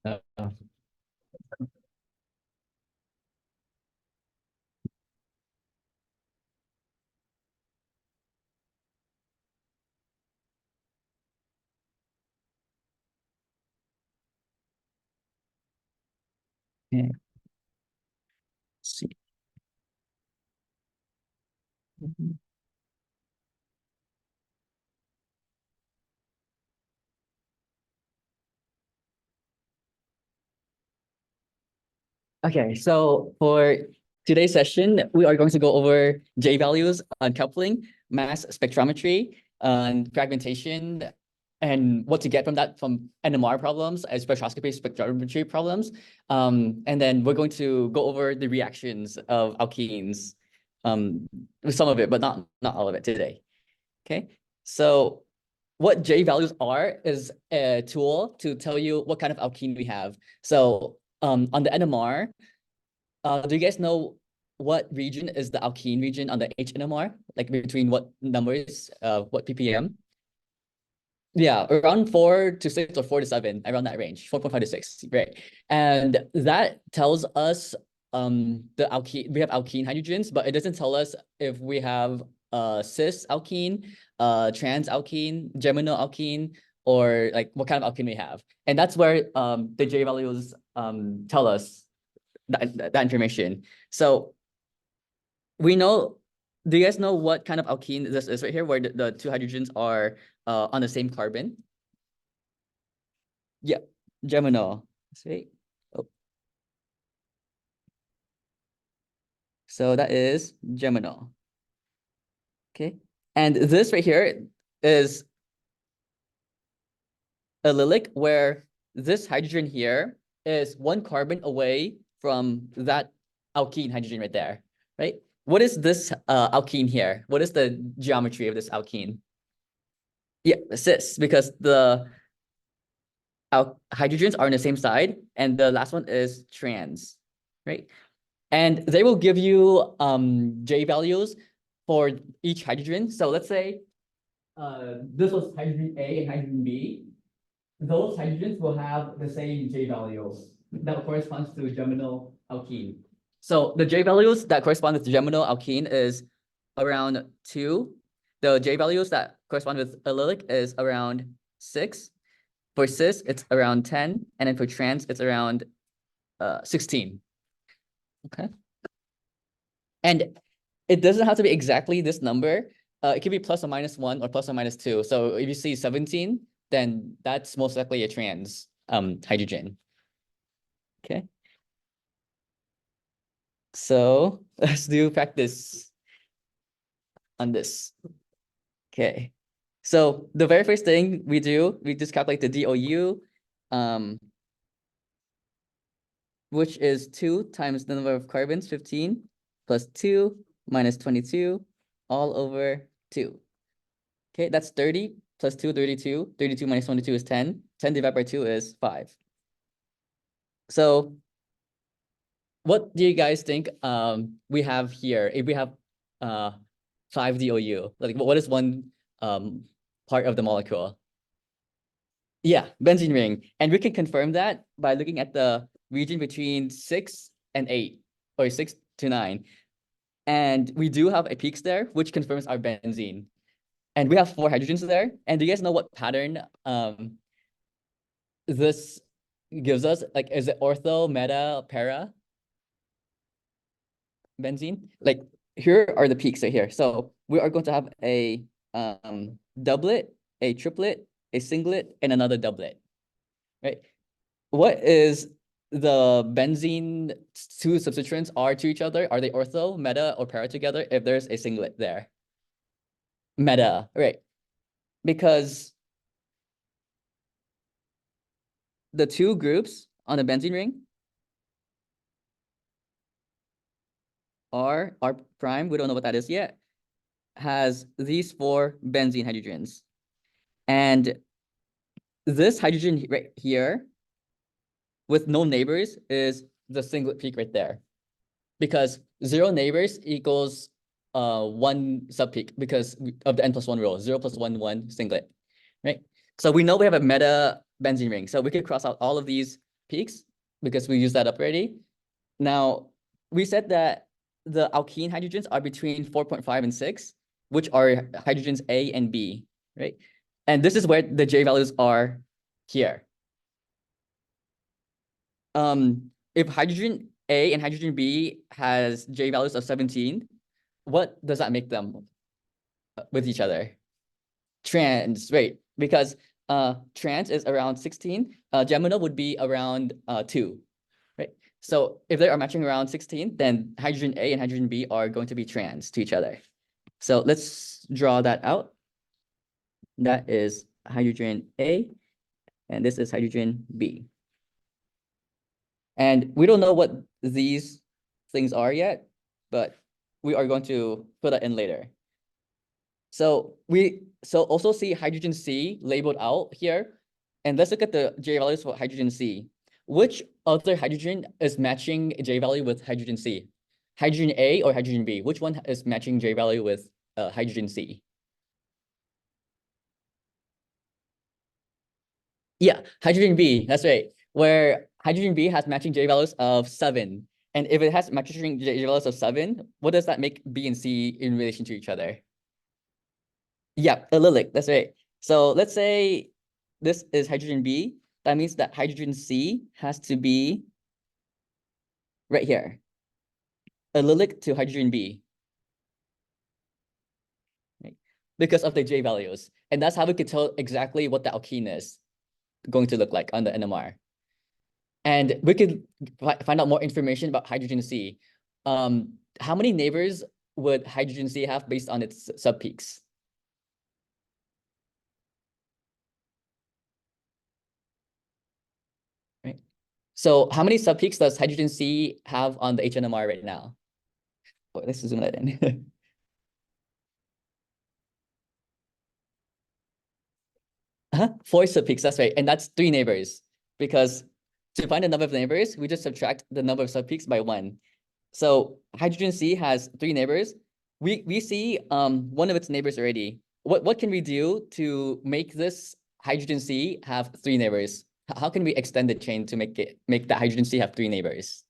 Uh, yeah. Let's see. Mhm. Okay, so for today's session, we are going to go over J values on coupling, mass spectrometry, and fragmentation, and what to get from that from NMR problems, as spectroscopy spectrometry problems. And then we're going to go over the reactions of alkenes, with some of it, but not all of it today. Okay, so what J values are is a tool to tell you what kind of alkene we have. So on the NMR, do you guys know what region is the alkene region on the HNMR? Like between what numbers, what ppm? Yeah, around 4 to 6 or 4 to 7, around that range, 4.5 to 6, right? And that tells us the alkene, we have alkene hydrogens, but it doesn't tell us if we have cis alkene, trans alkene, geminal alkene, or like what kind of alkene we have. And that's where the J values tell us that information. So we know, do you guys know what kind of alkene this is right here, where the two hydrogens are on the same carbon? Yeah, geminal. Let's oh, so that is geminal. Okay. And this right here is allylic, where this hydrogen here is one carbon away from that alkene hydrogen right there, right? What is this alkene here? What is the geometry of this alkene? Yeah, cis, because the hydrogens are on the same side, and the last one is trans, right? And they will give you J values for each hydrogen. So let's say this was hydrogen A and hydrogen B. Those hydrogens will have the same J values that corresponds to geminal alkene. So the J values that correspond with geminal alkene is around 2. The J values that correspond with allylic is around 6. For cis, it's around 10. And then for trans, it's around 16. Okay. And it doesn't have to be exactly this number. It could be plus or minus 1 or plus or minus 2. So if you see 17, then that's most likely a trans hydrogen. Okay. So let's do practice on this. Okay. So the very first thing we do, we just calculate the DOU, which is 2 times the number of carbons, 15, plus 2 minus 22, all over 2. Okay, that's 30 plus 2, 32. 32 minus 22 is 10. 10 divided by 2 is 5. So what do you guys think we have here? If we have 5 DOU, like what is one part of the molecule? Yeah, benzene ring. And we can confirm that by looking at the region between 6 and 8, or 6 to 9. And we do have a peaks there, which confirms our benzene. And we have 4 hydrogens there. And do you guys know what pattern this gives us? Like, is it ortho, meta, para benzene? Like, here are the peaks right here. So we are going to have a doublet, a triplet, a singlet, and another doublet, right? What is the benzene two substituents are to each other? Are they ortho, meta, or para together if there's a singlet there? Meta, right? Because the two groups on the benzene ring are R prime, we don't know what that is yet, has these 4 benzene hydrogens. And this hydrogen right here with no neighbors is the singlet peak right there. Because 0 neighbors equals 1 subpeak because of the n+1 rule, 0 plus 1, 1 singlet, right? So we know we have a meta benzene ring. So we could cross out all of these peaks because we used that up already. Now, we said that the alkene hydrogens are between 4.5 and 6, which are hydrogens A and B, right? And this is where the J values are here. If hydrogen A and hydrogen B has J values of 17, what does that make them with each other? Trans, right? Because trans is around 16, geminal would be around 2, right? So if they are matching around 16, then hydrogen A and hydrogen B are going to be trans to each other. So let's draw that out. That is hydrogen A, and this is hydrogen B. And we don't know what these things are yet, but we are going to put that in later. So we also see hydrogen C labeled out here. And let's look at the J values for hydrogen C. Which other hydrogen is matching J value with hydrogen C? Hydrogen A or hydrogen B? Which one is matching J value with hydrogen C? Yeah, hydrogen B, that's right. Where hydrogen B has matching J values of 7. And if it has matching J values of 7, what does that make B and C in relation to each other? Yeah, allylic, that's right. So let's say this is hydrogen B. That means that hydrogen C has to be right here, allylic to hydrogen B, right? Because of the J values. And that's how we could tell exactly what the alkene is going to look like on the NMR. And we could find out more information about hydrogen C. How many neighbors would hydrogen C have based on its subpeaks? Right. So how many subpeaks does hydrogen C have on the HNMR right now? Oh, let's zoom that in. 4 subpeaks, that's right. And that's 3 neighbors. Because to find the number of neighbors, we just subtract the number of subpeaks by 1. So hydrogen C has 3 neighbors. We see one of its neighbors already. What can we do to make this hydrogen C have 3 neighbors? How can we extend the chain to make that hydrogen C have 3 neighbors?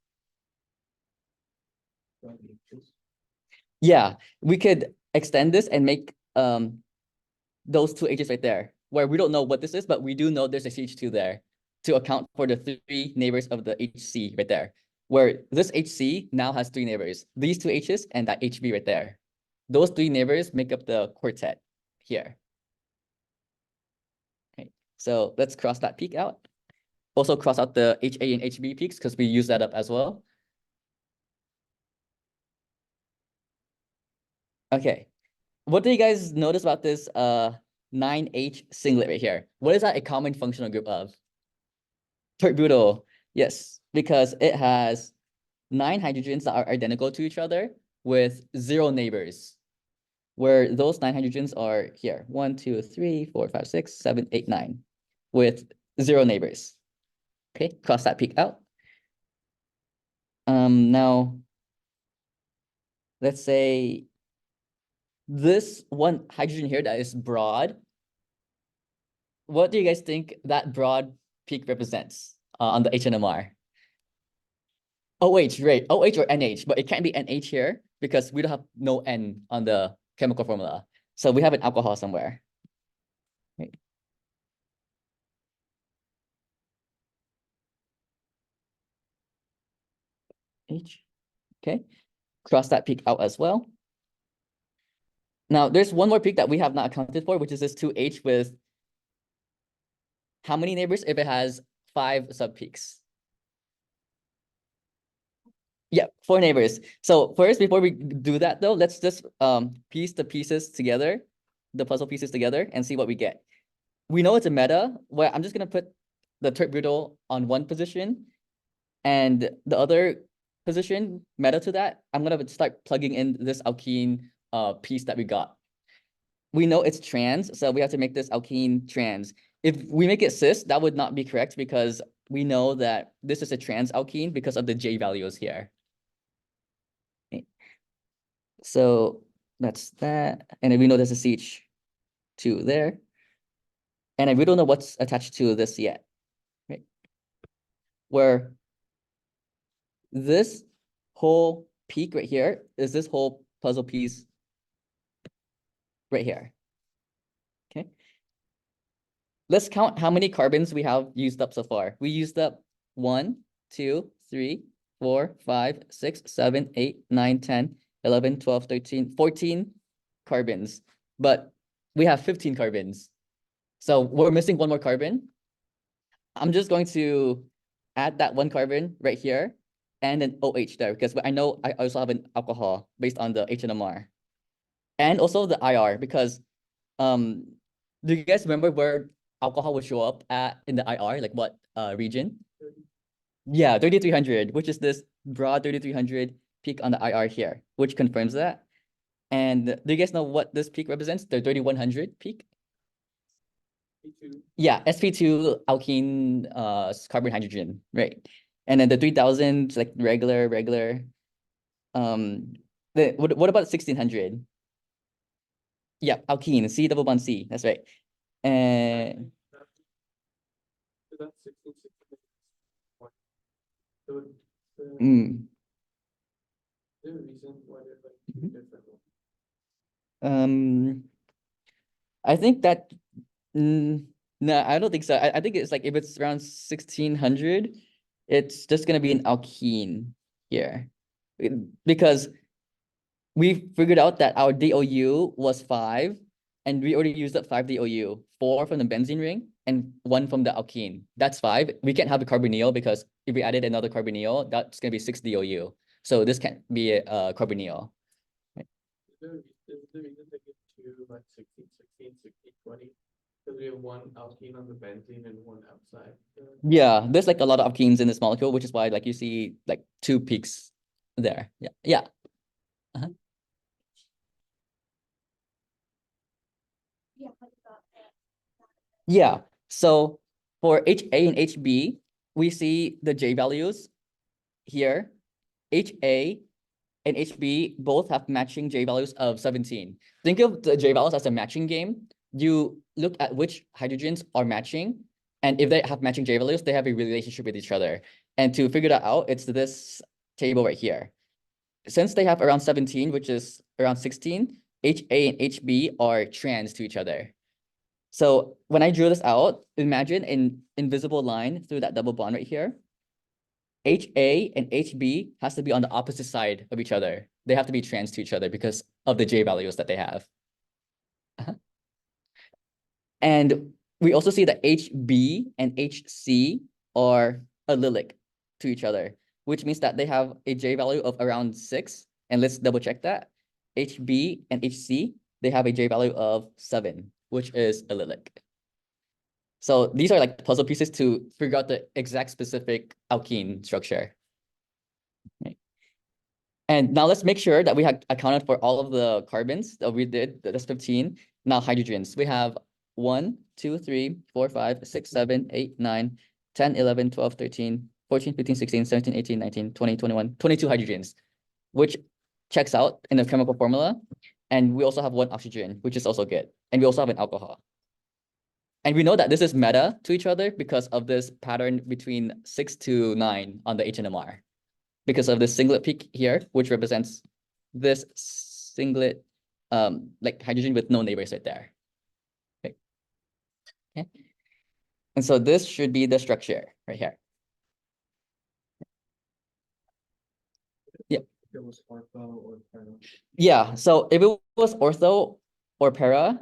Yeah, we could extend this and make those 2 H's right there, where we don't know what this is, but we do know there's a CH2 there to account for the 3 neighbors of the HC right there, where this HC now has 3 neighbors, these 2 H's and that HB right there. Those 3 neighbors make up the quartet here. Okay, so let's cross that peak out. Also cross out the HA and HB peaks because we use that up as well. Okay, what do you guys notice about this 9H singlet right here? What is that a common functional group of? Tert-butyl, yes, because it has 9 hydrogens that are identical to each other with 0 neighbors, where those 9 hydrogens are here, 1, 2, 3, 4, 5, 6, 7, 8, 9, with 0 neighbors. Okay, cross that peak out. Now, let's say this one hydrogen here that is broad. What do you guys think that broad peak represents on the HNMR? OH, right? OH or NH, but it can't be NH here because we don't have no N on the chemical formula. So we have an alcohol somewhere. Right. H. Okay. Cross that peak out as well. Now there's one more peak that we have not accounted for, which is this 2H with how many neighbors if it has 5 subpeaks? Yeah, 4 neighbors. So first, before we do that though, let's just piece the pieces together, the puzzle pieces together and see what we get. We know it's a meta where I'm just gonna put the tert-butyl on one position and the other position meta to that, I'm gonna start plugging in this alkene piece that we got. We know it's trans, so we have to make this alkene trans. If we make it cis, that would not be correct because we know that this is a trans alkene because of the J values here. Okay. So that's that. And we know there's a CH2 there. And we don't know what's attached to this yet. Right? where this whole peak right here is this whole puzzle piece right here. Okay. Let's count how many carbons we have used up so far. We used up 1, 2, 3, 4, 5, 6, 7, 8, 9, 10, 11, 12, 13, 14 carbons. But we have 15 carbons. So we're missing one more carbon. I'm just going to add that one carbon right here and an OH there, because I know I also have an alcohol based on the HNMR. And also the IR, because do you guys remember where alcohol would show up at in the IR, like what region? Yeah, 3300, which is this broad 3300 peak on the IR here, which confirms that. And do you guys know what this peak represents? The 3100 peak? Yeah, sp2 alkene carbon hydrogen, right? And then the 3000 like regular. What about 1600? Yeah, alkene, C double bond C, that's right. And mm, I think that no, I don't think so. I think it's like if it's around 1600, it's just gonna be an alkene here. Because we figured out that our DOU was 5, and we already used up 5 DOU, 4 from the benzene ring and 1 from the alkene. That's 5. We can't have a carbonyl because if we added another carbonyl, that's gonna be 6 DOU. So this can't be a carbonyl. Right? Is the reason they give two like 16, 16, 16, 20? Because we have one alkene on the benzene and one outside. Yeah, there's like a lot of alkenes in this molecule, which is why like you see like 2 peaks there. Yeah, yeah. Uh-huh. Yeah. So for HA and HB, we see the J values here. HA and HB both have matching J values of 17. Think of the J values as a matching game. You look at which hydrogens are matching, and if they have matching J values, they have a relationship with each other. And to figure that out, it's this table right here. Since they have around 17, which is around 16, HA and HB are trans to each other. So when I drew this out, imagine an invisible line through that double bond right here. HA and HB has to be on the opposite side of each other. They have to be trans to each other because of the J values that they have. And we also see that HB and HC are allylic to each other, which means that they have a J value of around 6. And let's double check that. HB and HC, they have a J value of 7, which is allylic. So these are like puzzle pieces to figure out the exact specific alkene structure. Okay. And now let's make sure that we have accounted for all of the carbons that we did. That's 15. Now hydrogens. We have 1, 2, 3, 4, 5, 6, 7, 8, 9, 10, 11, 12, 13, 14, 15, 16, 17, 18, 19, 20, 21, 22 hydrogens, which checks out in the chemical formula. And we also have 1 oxygen, which is also good. And we also have an alcohol. And we know that this is meta to each other because of this pattern between 6 to 9 on the HNMR. Because of this singlet peak here, which represents this singlet, like hydrogen with no neighbors right there. Okay. Okay. And so this should be the structure right here. Yeah. If it was ortho or para. Yeah. So if it was ortho or para,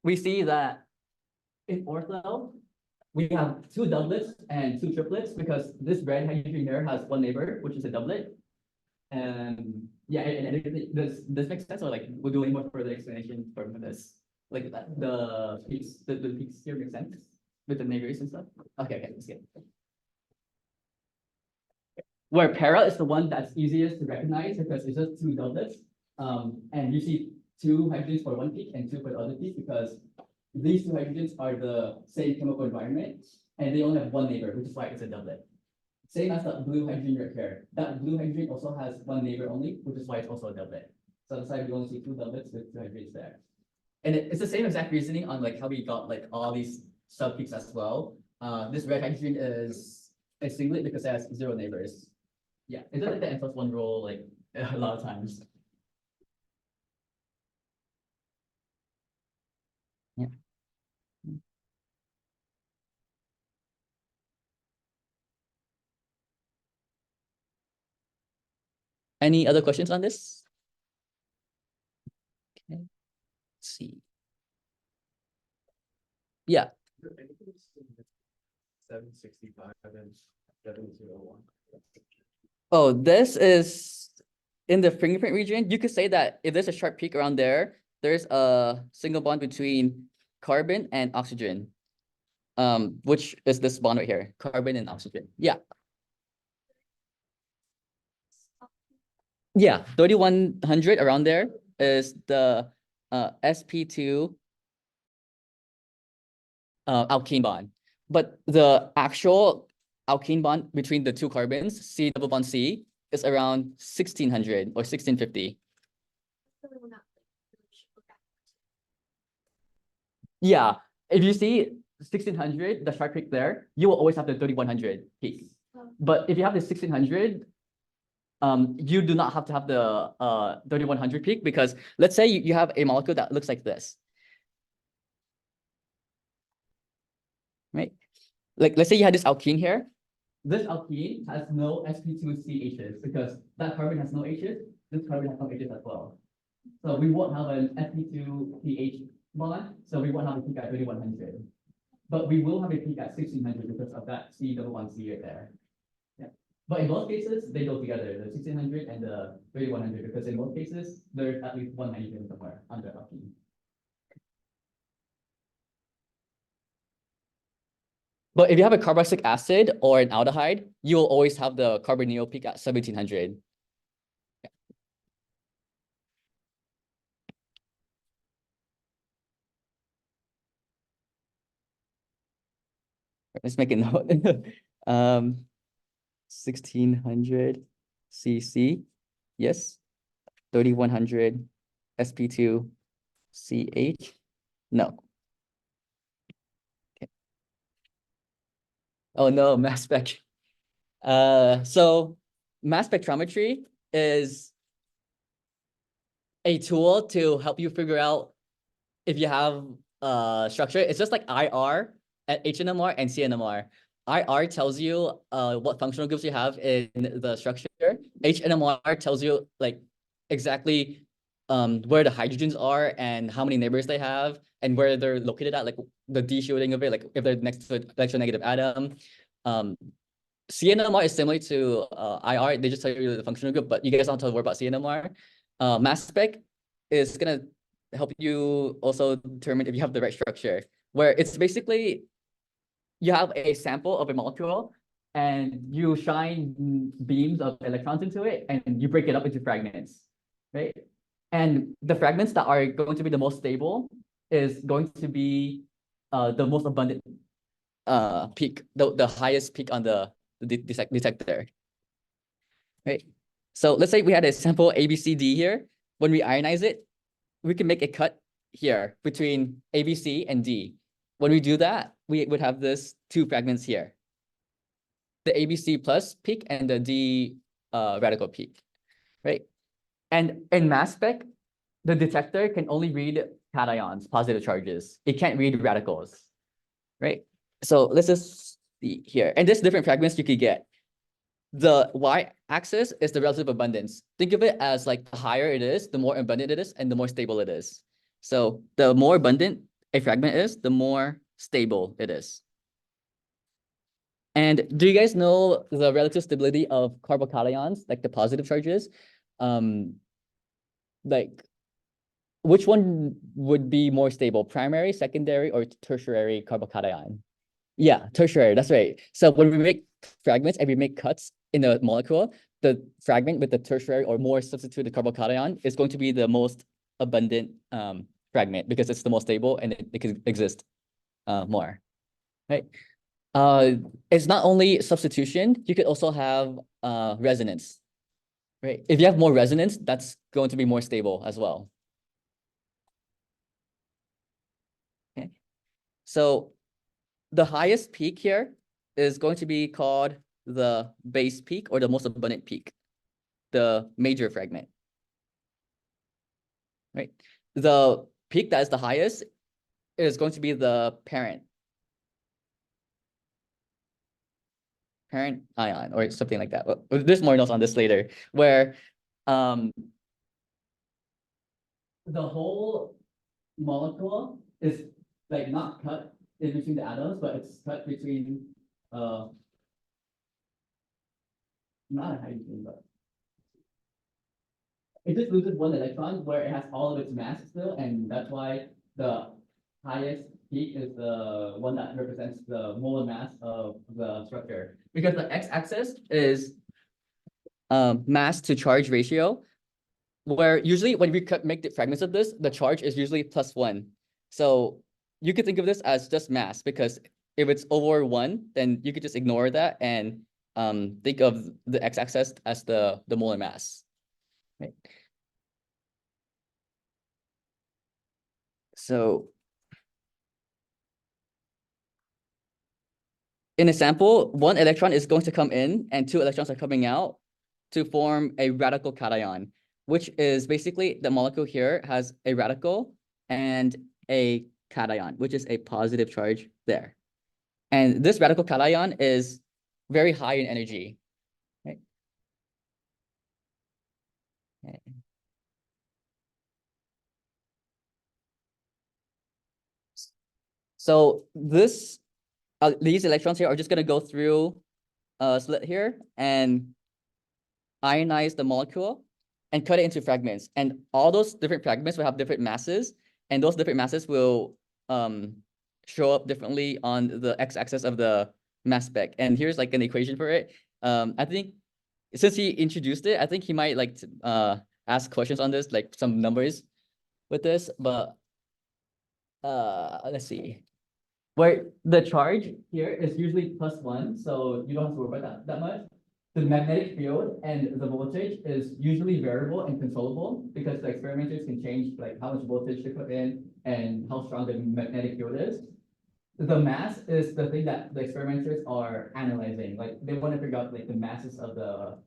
we see that in ortho, we have 2 doublets and 2 triplets because this red hydrogen here has 1 neighbor, which is a doublet. And yeah, and this makes sense, or like we'll do any more further explanation for this? Like the peaks, the peaks here make sense with the neighbors and stuff? Okay, let's get it. Where para is the one that's easiest to recognize because it's just 2 doublets. And you see 2 hydrogens for 1 peak and 2 for the other peak because these 2 hydrogens are the same chemical environment and they only have 1 neighbor, which is why it's a doublet. same as the blue hydrogen right here. That blue hydrogen also has one neighbor only, which is why it's also a doublet. So that's why we only see two doublets with two hydrogens there. And it's the same exact reasoning on like how we got like all these subpeaks as well. This red hydrogen is a singlet because it has zero neighbors. Yeah, it's like the n+1 rule like a lot of times. Yeah. Any other questions on this? Okay. Let's see. Yeah. 765 and 701. Oh, this is in the fingerprint region. You could say that if there's a sharp peak around there, there's a single bond between carbon and oxygen. Which is this bond right here, carbon and oxygen. Yeah. Yeah, 3100 around there is the sp2 alkene bond. But the actual alkene bond between the two carbons, C double bond C, is around 1600 or 1650. Yeah, if you see 1600, the sharp peak there, you will always have the 3100 peak. But if you have the 1600, you do not have to have the 3100 peak, because let's say you have a molecule that looks like this. Right? Like, let's say you had this alkene here. This alkene has no sp2CHs because that carbon has no H's. This carbon has no H's as well. So we won't have an sp2CH bond. So we won't have a peak at 3100. But we will have a peak at 1600 because of that C double bond C right there. Yeah. But in most cases, they go together, the 1600 and the 3100, because in most cases, there's at least one hydrogen somewhere on the alkene. But if you have a carboxylic acid or an aldehyde, you will always have the carbonyl peak at 1700. Yeah. Let's make a note. 1600 cc, yes. 3100 sp2 ch, no. Okay. Oh no, mass spec. So mass spectrometry is a tool to help you figure out if you have structure. It's just like IR at HNMR and CNMR. IR tells you what functional groups you have in the structure. HNMR tells you like exactly where the hydrogens are and how many neighbors they have and where they're located at, like the d shielding of it, like if they're next to an electronegative atom. CNMR is similar to IR. They just tell you the functional group, but you guys don't have to worry about CNMR. Mass spec is gonna help you also determine if you have the right structure, where it's basically you have a sample of a molecule and you shine beams of electrons into it and you break it up into fragments, right? And the fragments that are going to be the most stable is going to be the most abundant peak, the highest peak on the detector, right? So let's say we had a sample ABCD here. When we ionize it, we can make a cut here between ABC and D. When we do that, we would have this two fragments here, the ABC plus peak and the D radical peak, right? And in mass spec, the detector can only read cations, positive charges. It can't read radicals, right? So let's just see here. And there's different fragments you could get. The y-axis is the relative abundance. Think of it as like the higher it is, the more abundant it is, and the more stable it is. So the more abundant a fragment is, the more stable it is. And do you guys know the relative stability of carbocations, like the positive charges? Like which one would be more stable, primary, secondary, or tertiary carbocation? Yeah, tertiary, that's right. So when we make fragments and we make cuts in a molecule, the fragment with the tertiary or more substituted carbocation is going to be the most abundant fragment because it's the most stable and it can exist more, right? It's not only substitution, you could also have resonance, right? If you have more resonance, that's going to be more stable as well. Okay, so the highest peak here is going to be called the base peak or the most abundant peak, the major fragment, right? The peak that is the highest is going to be the parent ion or something like that. There's more notes on this later, where the whole molecule is like not cut in between the atoms, but it's cut between not a hydrogen, but it just loses one electron where it has all of its mass still, and that's why the highest peak is the one that represents the molar mass of the structure. Because the x-axis is mass to charge ratio, where usually when we make the fragments of this, the charge is usually +1. So you could think of this as just mass, because if it's over 1, then you could just ignore that and think of the x-axis as the molar mass. Right. So in a sample, 1 electron is going to come in and 2 electrons are coming out to form a radical cation, which is basically the molecule here has a radical and a cation, which is a positive charge there. And this radical cation is very high in energy. Right? So these electrons here are just going to go through a slit here and ionize the molecule and cut it into fragments. And all those different fragments will have different masses, and those different masses will show up differently on the x-axis of the mass spec. And here's like an equation for it. I think since he introduced it, I think he might like to ask questions on this, like some numbers with this, but let's see. Where the charge here is usually +1, so you don't have to worry about that much. The magnetic field and the voltage is usually variable and controllable because the experimenters can change like how much voltage to put in and how strong the magnetic field is. The mass is the thing that the experimenters are analyzing. Like they want to figure out like the masses of the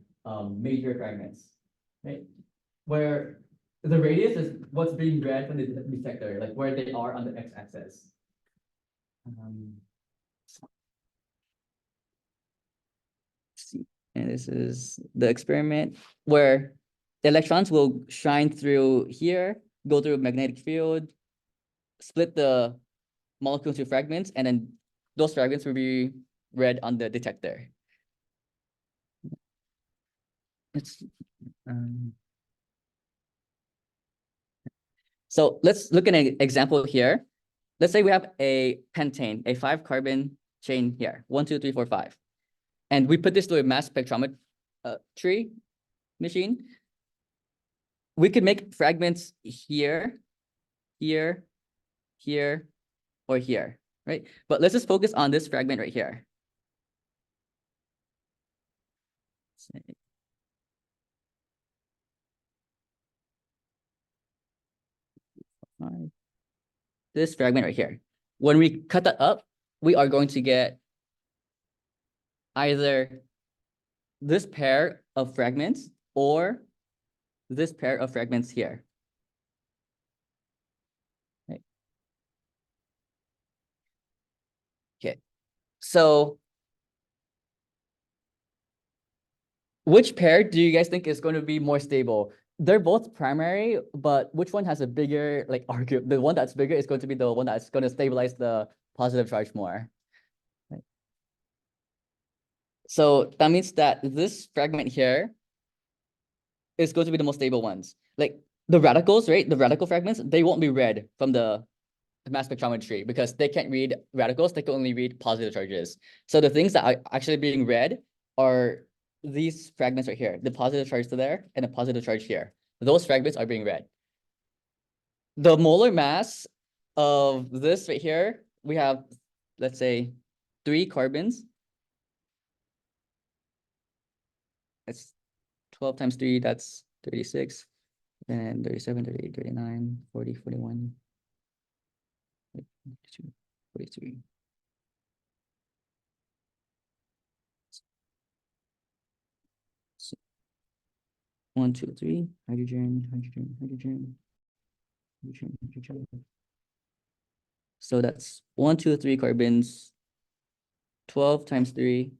major fragments, right? Where the radius is what's being read from the detector, like where they are on the x-axis. See, and this is the experiment where the electrons will shine through here, go through a magnetic field, split the molecule into fragments, and then those fragments will be read on the detector. So let's look at an example here. Let's say we have a pentane, a 5-carbon chain here, 1, 2, 3, 4, 5. And we put this through a mass spectrometry machine. We could make fragments here, here, here, or here, right? But let's just focus on this fragment right here. This fragment right here. When we cut that up, we are going to get either this pair of fragments or this pair of fragments here. Right. Okay, so which pair do you guys think is going to be more stable? They're both primary, but which one has a bigger like argument? The one that's bigger is going to be the one that's going to stabilize the positive charge more. Right. So that means that this fragment here is going to be the most stable ones. Like the radicals, right? The radical fragments, they won't be read from the mass spectrometry because they can't read radicals, they can only read positive charges. So the things that are actually being read are these fragments right here, the positive charge to there and the positive charge here. Those fragments are being read. The molar mass of this right here, we have, let's say, 3 carbons. It's 12 times 3, that's 36. And 37, 38, 39, 40, 41, 42, 43. One, two, three, hydrogen, hydrogen, hydrogen, hydrogen, hydrogen. So that's 1, 2, 3 carbons, 12 times 3,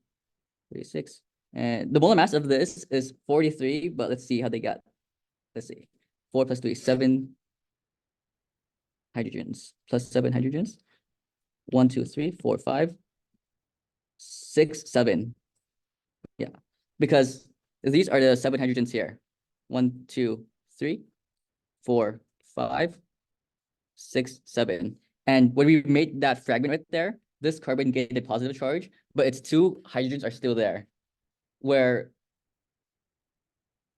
36. And the molar mass of this is 43, but let's see how they got. Let's see. 4 plus 3, 7 hydrogens, plus 7 hydrogens. 1, 2, 3, 4, 5, 6, 7. Yeah, because these are the 7 hydrogens here. 1, 2, 3, 4, 5, 6, 7. And when we made that fragment right there, this carbon gained a positive charge, but its 2 hydrogens are still there, where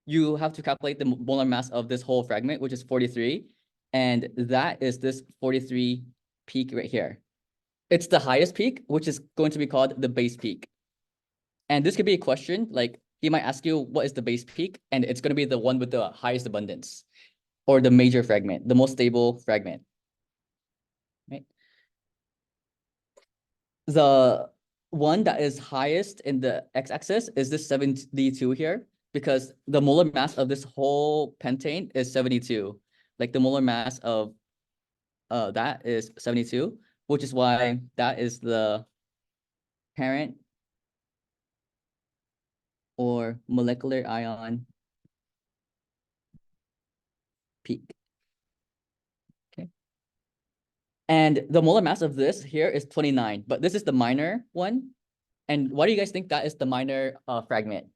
you have to calculate the molar mass of this whole fragment, which is 43. And that is this 43 peak right here. It's the highest peak, which is going to be called the base peak. And this could be a question, like he might ask you, what is the base peak? And it's going to be the one with the highest abundance, or the major fragment, the most stable fragment. Right? The one that is highest in the x-axis is this 72 here, because the molar mass of this whole pentane is 72. Like the molar mass of that is 72, which is why that is the parent or molecular ion peak. Okay. And the molar mass of this here is 29, but this is the minor one. And why do you guys think that is the minor fragment?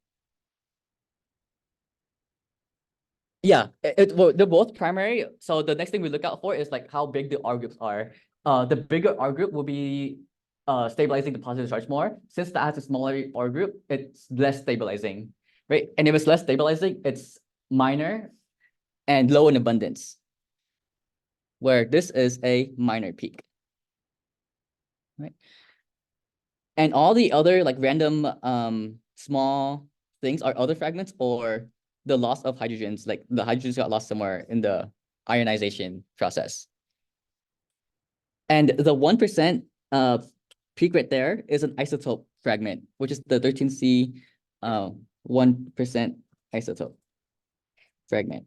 Yeah, well, they're both primary. So the next thing we look out for is like how big the R groups are. The bigger R group will be stabilizing the positive charge more. Since that has a smaller R group, it's less stabilizing, right? And if it's less stabilizing, it's minor and low in abundance, where this is a minor peak, right? And all the other like random small things are other fragments or the loss of hydrogens, like the hydrogens got lost somewhere in the ionization process. And the 1% peak right there is an isotope fragment, which is the 13C 1% isotope fragment.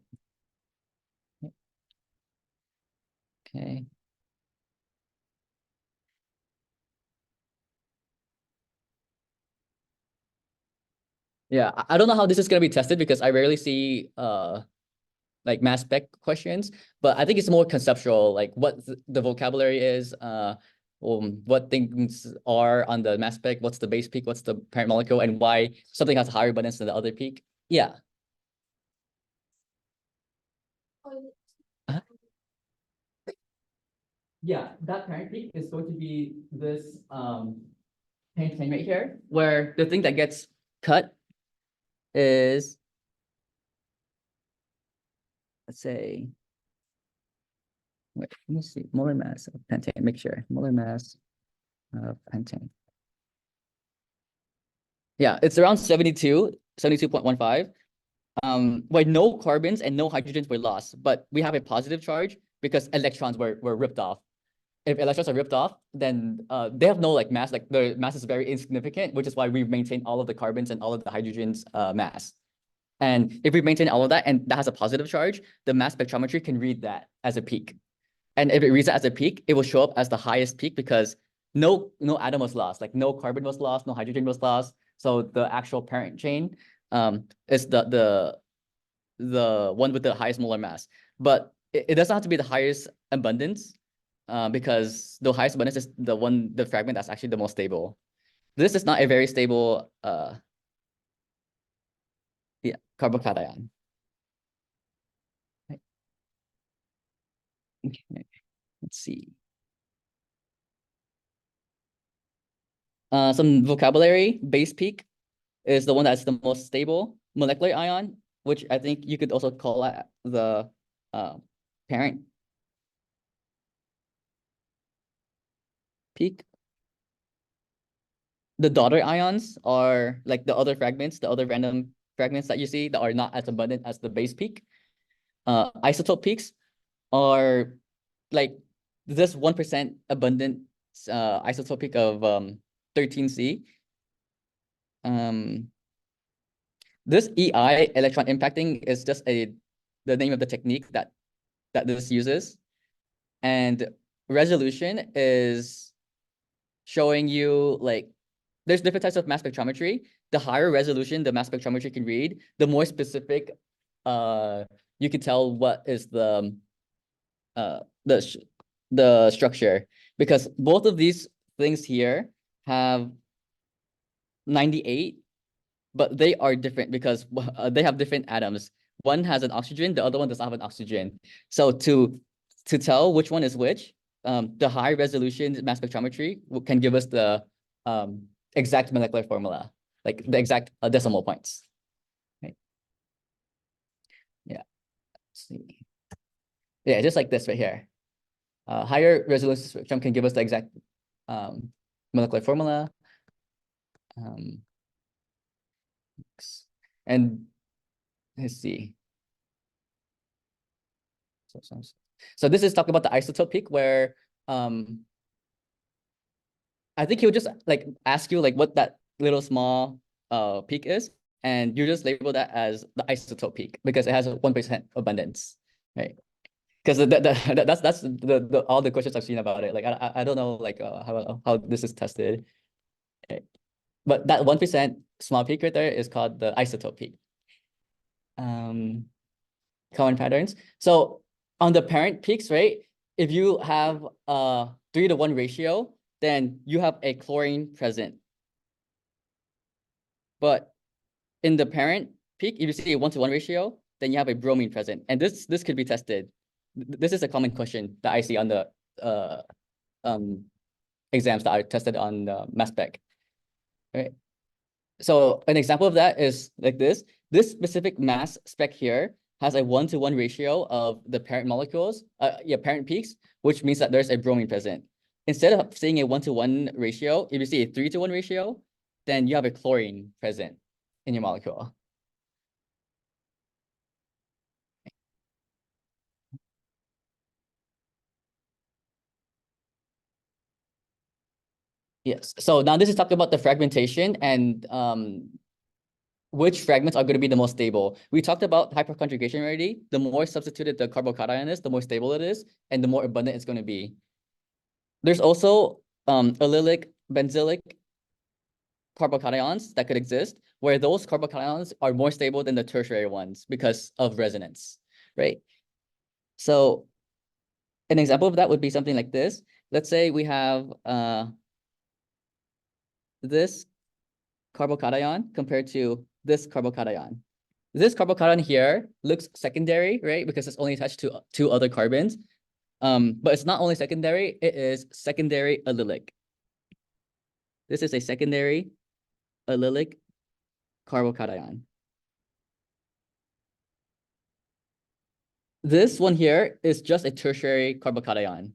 Okay. Yeah, I don't know how this is going to be tested because I rarely see like mass spec questions, but I think it's more conceptual, like what the vocabulary is, what things are on the mass spec, what's the base peak, what's the parent molecule, and why something has a higher abundance than the other peak. Yeah. Uh-huh. Yeah, that parent peak is going to be this thing right here, where the thing that gets cut is, let's say, wait, let me see, molar mass of pentane, make sure, molar mass of pentane. Yeah, it's around 72, 72.15. Where no carbons and no hydrogens were lost, but we have a positive charge because electrons were ripped off. If electrons are ripped off, then they have no like mass, like the mass is very insignificant, which is why we maintain all of the carbons and all of the hydrogens mass. And if we maintain all of that and that has a positive charge, the mass spectrometry can read that as a peak. And if it reads that as a peak, it will show up as the highest peak because no atom was lost, like no carbon was lost, no hydrogen was lost. So the actual parent chain is the one with the highest molar mass. But it doesn't have to be the highest abundance because the highest abundance is the fragment that's actually the most stable. This is not a very stable yeah, carbocation. Right. Okay. Let's see. Some vocabulary. Base peak is the one that's the most stable. Molecular ion, which I think you could also call the parent peak. the daughter ions are like the other fragments, the other random fragments that you see that are not as abundant as the base peak. Isotope peaks are like this 1% abundant isotope peak of 13C. This EI, electron impacting, is just the name of the technique that this uses. And resolution is showing you like there's different types of mass spectrometry. The higher resolution the mass spectrometry can read, the more specific you can tell what is the structure, because both of these things here have 98, but they are different because they have different atoms. One has an oxygen, the other one does not have an oxygen. So to tell which one is which, the high resolution mass spectrometry can give us the exact molecular formula, like the exact decimal points. Right? Yeah. Let's see. Yeah, just like this right here. Higher resolution spectrum can give us the exact molecular formula. And let's see. So this is talking about the isotope peak, where I think he'll just like ask you like what that little small peak is, and you just label that as the isotope peak because it has a 1% abundance, right? Because that's the all the questions I've seen about it. Like I don't know like how this is tested, right? But that 1% small peak right there is called the isotope peak. Common patterns. So on the parent peaks, right? If you have a 3:1 ratio, then you have a chlorine present. But in the parent peak, if you see a 1:1 ratio, then you have a bromine present. And this could be tested. This is a common question that I see on the exams that are tested on the mass spec. Right. So an example of that is like this. This specific mass spec here has a 1:1 ratio of the parent molecules, parent peaks, which means that there's a bromine present. Instead of seeing a 1:1 ratio, if you see a 3:1 ratio, then you have a chlorine present in your molecule. Yes. So now this is talking about the fragmentation and which fragments are going to be the most stable. We talked about hyperconjugation already. The more substituted the carbocation is, the more stable it is, and the more abundant it's going to be. There's also allylic, benzylic carbocations that could exist, where those carbocations are more stable than the tertiary ones because of resonance, right? So an example of that would be something like this. Let's say we have this carbocation compared to this carbocation. This carbocation here looks secondary, right? Because it's only attached to two other carbons. But it's not only secondary, it is secondary allylic. This is a secondary allylic carbocation. This one here is just a tertiary carbocation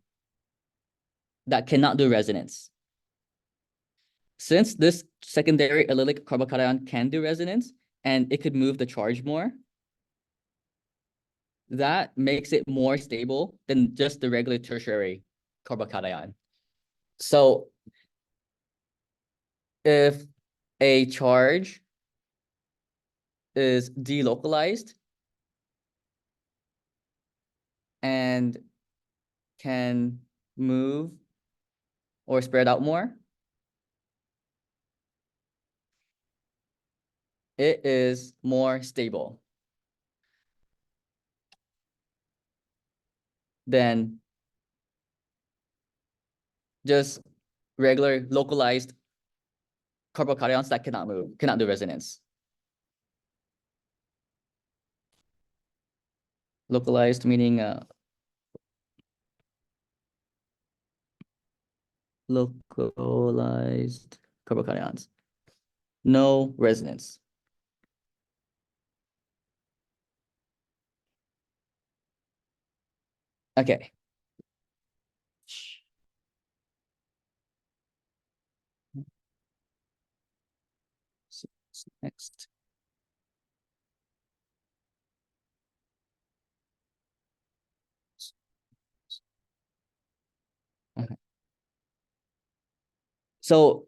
that cannot do resonance. Since this secondary allylic carbocation can do resonance and it could move the charge more, that makes it more stable than just the regular tertiary carbocation. So if a charge is delocalized and can move or spread out more, it is more stable than just regular localized carbocations that cannot move, cannot do resonance. Localized meaning localized carbocations. No resonance. Okay. Next. Okay. So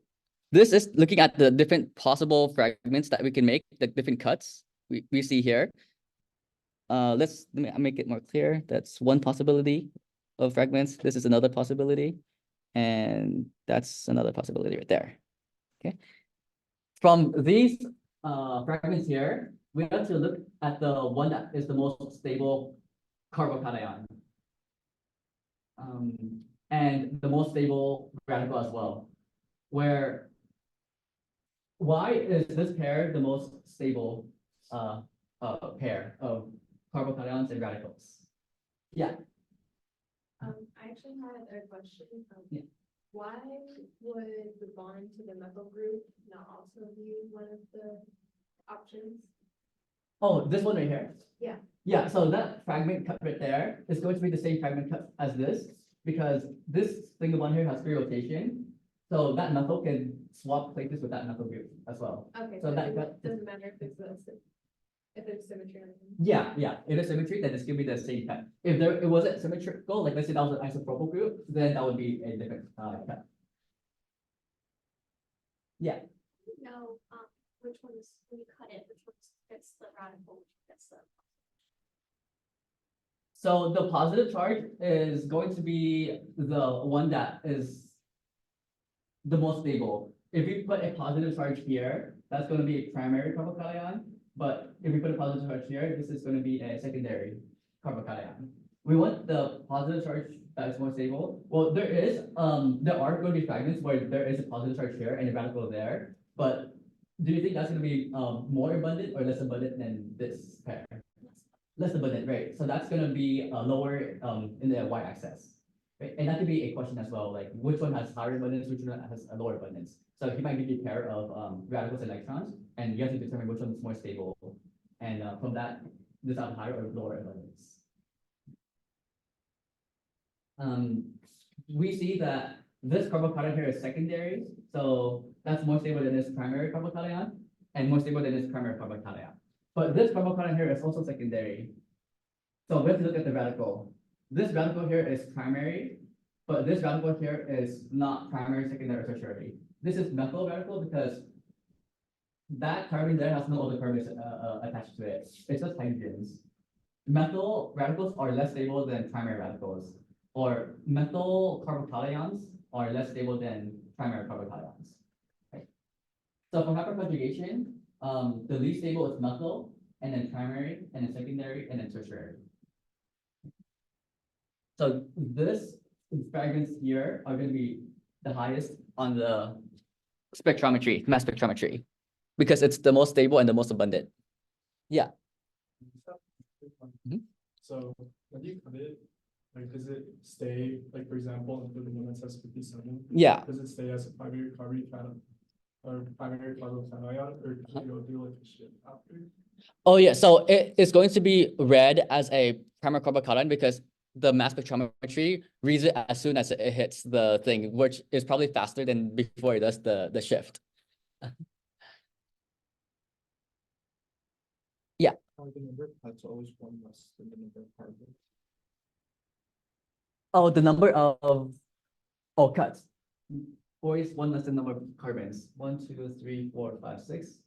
this is looking at the different possible fragments that we can make, the different cuts we see here. Let me make it more clear. That's one possibility of fragments. This is another possibility. And that's another possibility right there. Okay. From these fragments here, we have to look at the one that is the most stable carbocation. And the most stable radical as well. Where why is this pair the most stable pair of carbocations and radicals? Yeah. I actually had a question. Yeah. Why would the bond to the methyl group not also be one of the options? Oh, this one right here? Yeah. Yeah, so that fragment cut right there is going to be the same fragment cut as this, because this single bond here has free rotation. So that methyl can swap places with that methyl group as well. Okay, So so that it cut- doesn't matter if there's symmetry on it. Yeah, it is symmetry, then it's gonna be the same cut. If it wasn't symmetrical, like let's say that was an isopropyl group, then that would be a different cut. Yeah. Know which ones, when you cut it, which ones fits the radical, which fits the. So the positive charge is going to be the one that is the most stable. If we put a positive charge here, that's going to be a primary carbocation. But if we put a positive charge here, this is going to be a secondary carbocation. We want the positive charge that is more stable. Well, there are going to be fragments where there is a positive charge here and a radical there. But do you think that's going to be more abundant or less abundant than this pair? Less abundant, right? So that's going to be lower in the y-axis. Right? And that could be a question as well, like which one has higher abundance, which one has a lower abundance. So he might give you a pair of radicals and electrons, and you have to determine which one is more stable. And from that, does that have higher or lower abundance? We see that this carbocation here is secondary, so that's more stable than this primary carbocation, and more stable than this primary carbocation. But this carbocation here is also secondary. So we have to look at the radical. This radical here is primary, but this radical here is not primary, secondary, or tertiary. This is methyl radical because that carbon there has no other carbons attached to it. It's just hydrogens. Methyl radicals are less stable than primary radicals, or methyl carbocations are less stable than primary carbocations. Okay. So for hyperconjugation, the least stable is methyl, and then primary, and then secondary, and then tertiary. So this fragments here are going to be the highest on the spectrometry, mass spectrometry, because it's the most stable and the most abundant. Yeah. Mhm. So when you cut it, like, does it stay, like, for example, if the one that says 57? Yeah. Does it stay as a primary carbocation or primary carbocation, or do you do like a shift after? Oh yeah, so it is going to be read as a primary carbocation because the mass spectrometry reads it as soon as it hits the thing, which is probably faster than before it does the shift. Yeah. The number of cuts always one less than the number of carbons. Oh, the number of cuts. Always one less than number of carbons. 1, 2, 3, 4, 5, 6.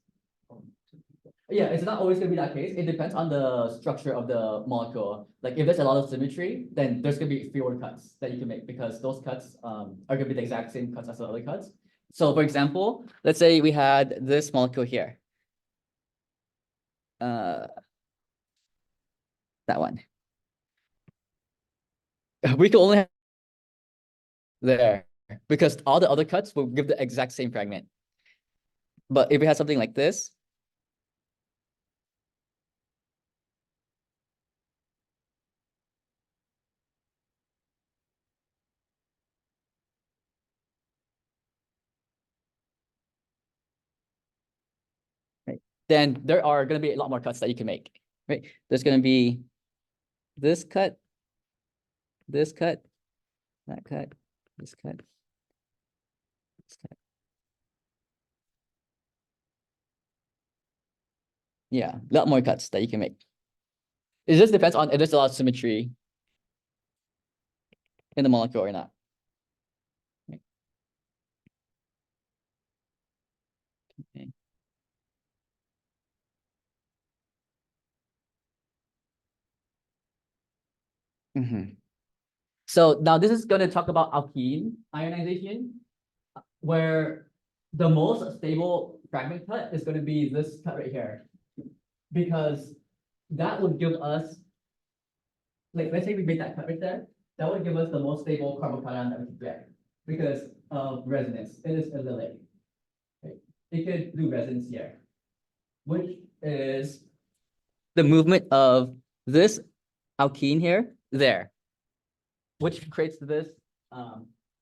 Yeah, it's not always gonna be that case. It depends on the structure of the molecule. Like if there's a lot of symmetry, then there's gonna be fewer cuts that you can make because those cuts are gonna be the exact same cuts as the other cuts. So for example, let's say we had this molecule here. That one. We can only have there because all the other cuts will give the exact same fragment. But if we had something like this, right, then there are going to be a lot more cuts that you can make. Right? There's going to be this cut, that cut, this cut, this cut. Yeah, a lot more cuts that you can make. It just depends on if there's a lot of symmetry in the molecule or not. Right. Okay. So now this is going to talk about alkene ionization, where the most stable fragment cut is going to be this cut right here, because that would give us, like, let's say we made that cut right there, that would give us the most stable carbocation that we could get because of resonance. It is acyclic. Okay. It could do resonance here, which is the movement of this alkene here, there, which creates this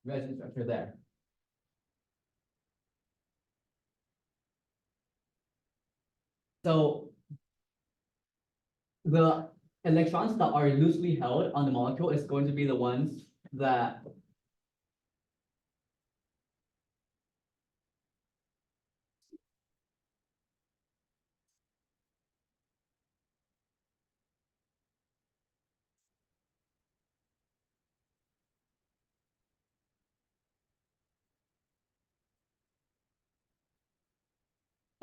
resonance structure there. So the electrons that are loosely held on the molecule is going to be the ones that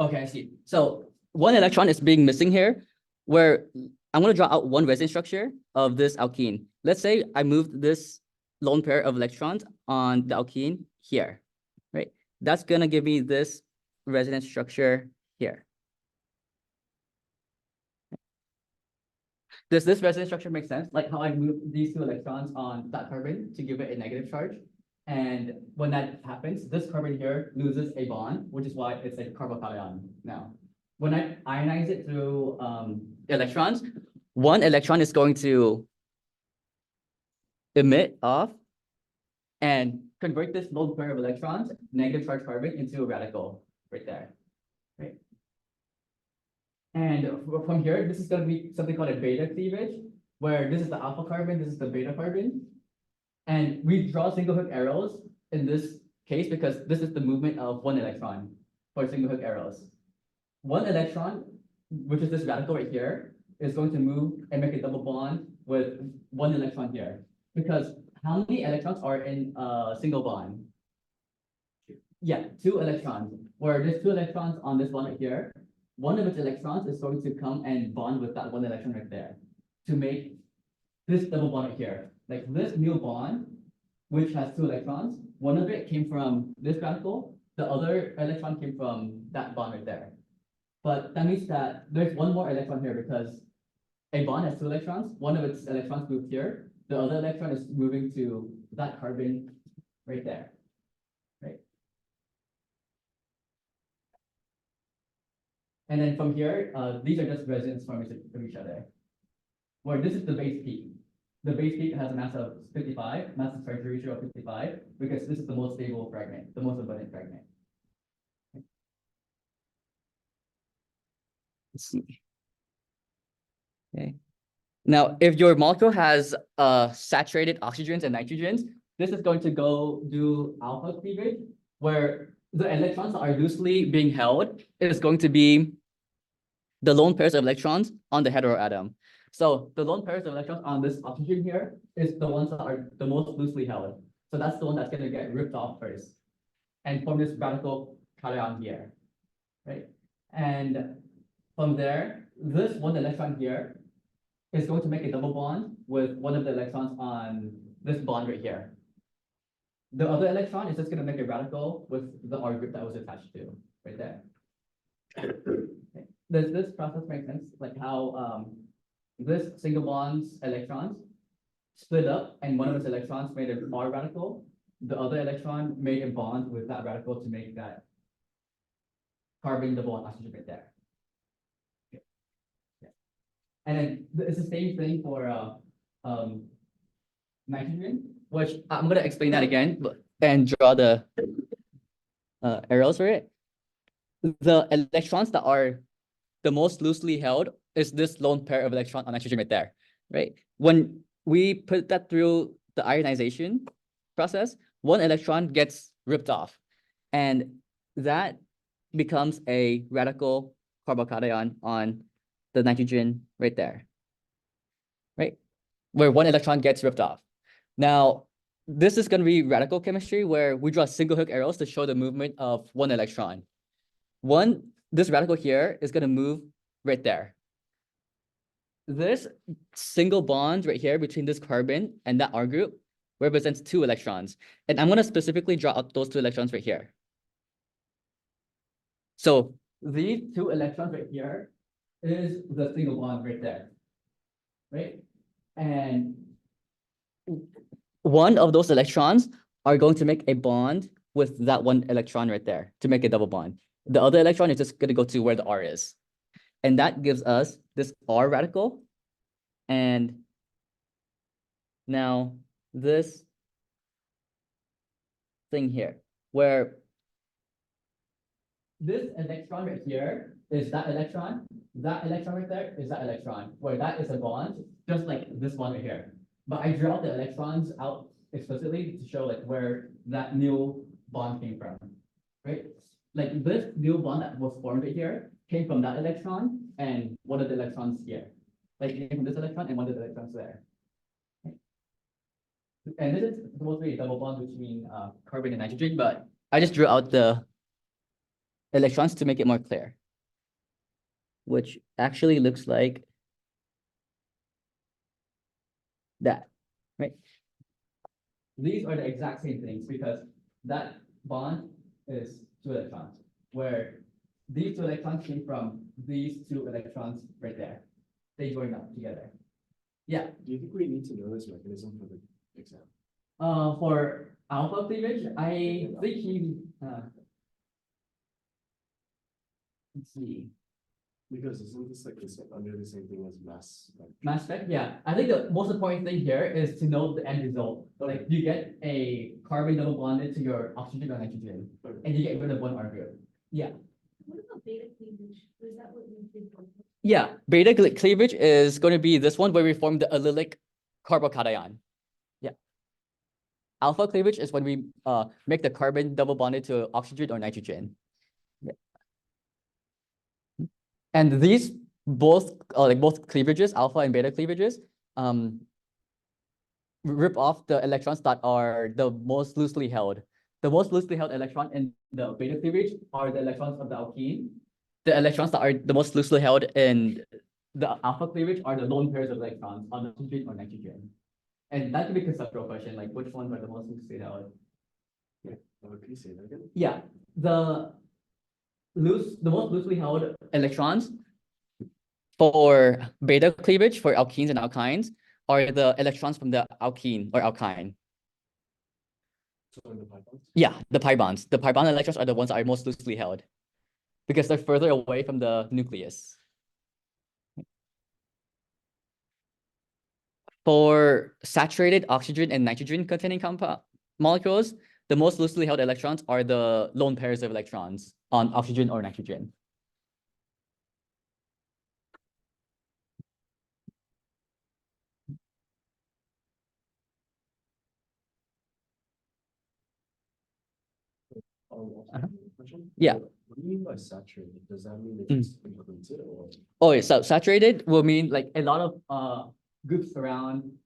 okay, I see. So one electron is being missing here, where I'm going to draw out one resonance structure of this alkene. Let's say I moved this lone pair of electrons on the alkene here, right? That's going to give me this resonance structure here. Does this resonance structure make sense? Like how I moved these two electrons on that carbon to give it a negative charge. And when that happens, this carbon here loses a bond, which is why it's a carbocation now. When I ionize it through electrons, one electron is going to emit off and convert this lone pair of electrons, negative charge carbon, into a radical right there. Right. And from here, this is going to be something called a beta cleavage, where this is the alpha carbon, this is the beta carbon. And we draw single hook arrows in this case because this is the movement of one electron for single hook arrows. One electron, which is this radical right here, is going to move and make a double bond with one electron here. Because how many electrons are in a single bond? Yeah, 2 electrons. Where there's 2 electrons on this bond right here, one of its electrons is going to come and bond with that one electron right there to make this double bond right here. Like this new bond, which has 2 electrons, one of it came from this radical, the other electron came from that bond right there. But that means that there's one more electron here because a bond has 2 electrons, one of its electrons moved here, the other electron is moving to that carbon right there, right? And then from here, these are just resonance from each other. Where this is the base peak. The base peak has a mass of 55, mass transfer ratio of 55, because this is the most stable fragment, the most abundant fragment. Let's see. Okay. Now, if your molecule has saturated oxygens and nitrogens, this is going to go do alpha cleavage, where the electrons that are loosely being held is going to be the lone pairs of electrons on the heteroatom. So the lone pairs of electrons on this oxygen here is the ones that are the most loosely held. So that's the one that's going to get ripped off first and form this radical cation here, right? And from there, this one electron here is going to make a double bond with one of the electrons on this bond right here. The other electron is just going to make a radical with the R group that was attached to right there. Okay. Does this process make sense? Like how this single bonds electrons split up and one of its electrons made a R radical. The other electron made a bond with that radical to make that carbon double on oxygen right there. Okay. Yeah. And then it's the same thing for nitrogen, which I'm going to explain that again and draw the arrows for it. The electrons that are the most loosely held is this lone pair of electron on nitrogen right there, right? When we put that through the ionization process, one electron gets ripped off, and that becomes a radical carbocation on the nitrogen right there. Right? Where one electron gets ripped off. Now, this is going to be radical chemistry where we draw single hook arrows to show the movement of one electron. This radical here is going to move right there. This single bond right here between this carbon and that R group represents 2 electrons. And I'm going to specifically draw out those 2 electrons right here. So these 2 electrons right here is the single bond right there. Right? And one of those electrons are going to make a bond with that one electron right there to make a double bond. The other electron is just going to go to where the R is. And that gives us this R radical. And now this thing here, where this electron right here is that electron right there is that electron, where that is a bond, just like this one right here. But I draw the electrons out explicitly to show like where that new bond came from, right? Like this new bond that was formed right here came from that electron and one of the electrons here. Like it came from this electron and one of the electrons there. And this is supposed to be a double bond between carbon and nitrogen, but I just drew out the electrons to make it more clear, which actually looks like that, right? These are the exact same things because that bond is 2 electrons, where these 2 electrons came from these 2 electrons right there. They joined up together. Yeah. Do you think we need to know this mechanism for the exam? For alpha cleavage, I think he let's see. Because isn't this like this under the same thing as mass? Mass spec, yeah. I think the most important thing here is to know the end result. Like you get a carbon double bonded to your oxygen or nitrogen, and you get rid of one R group. Yeah. What about beta cleavage? Was that what we did? Yeah, beta cleavage is going to be this one where we form the allylic carbocation. Yeah. Alpha cleavage is when we make the carbon double bonded to oxygen or nitrogen. Yeah. And these both both cleavages, alpha and beta cleavages, rip off the electrons that are the most loosely held. The most loosely held electron in the beta cleavage are the electrons of the alkene. The electrons that are the most loosely held in the alpha cleavage are the lone pairs of electrons on oxygen or nitrogen. And that could be a conceptual question, like which ones are the most loosely held? Yeah. Can you say that again? Yeah, the most loosely held electrons for beta cleavage for alkenes and alkynes are the electrons from the alkene or alkyne. So in the pi bonds? Yeah, the pi bonds. The pi bond electrons are the ones that are most loosely held because they're further away from the nucleus. For saturated oxygen and nitrogen containing compound molecules, the most loosely held electrons are the lone pairs of electrons on oxygen or nitrogen. Question? Yeah. What do you mean by saturated? Does that mean Mm. it's implemented or? Oh, so saturated will mean like a lot of groups around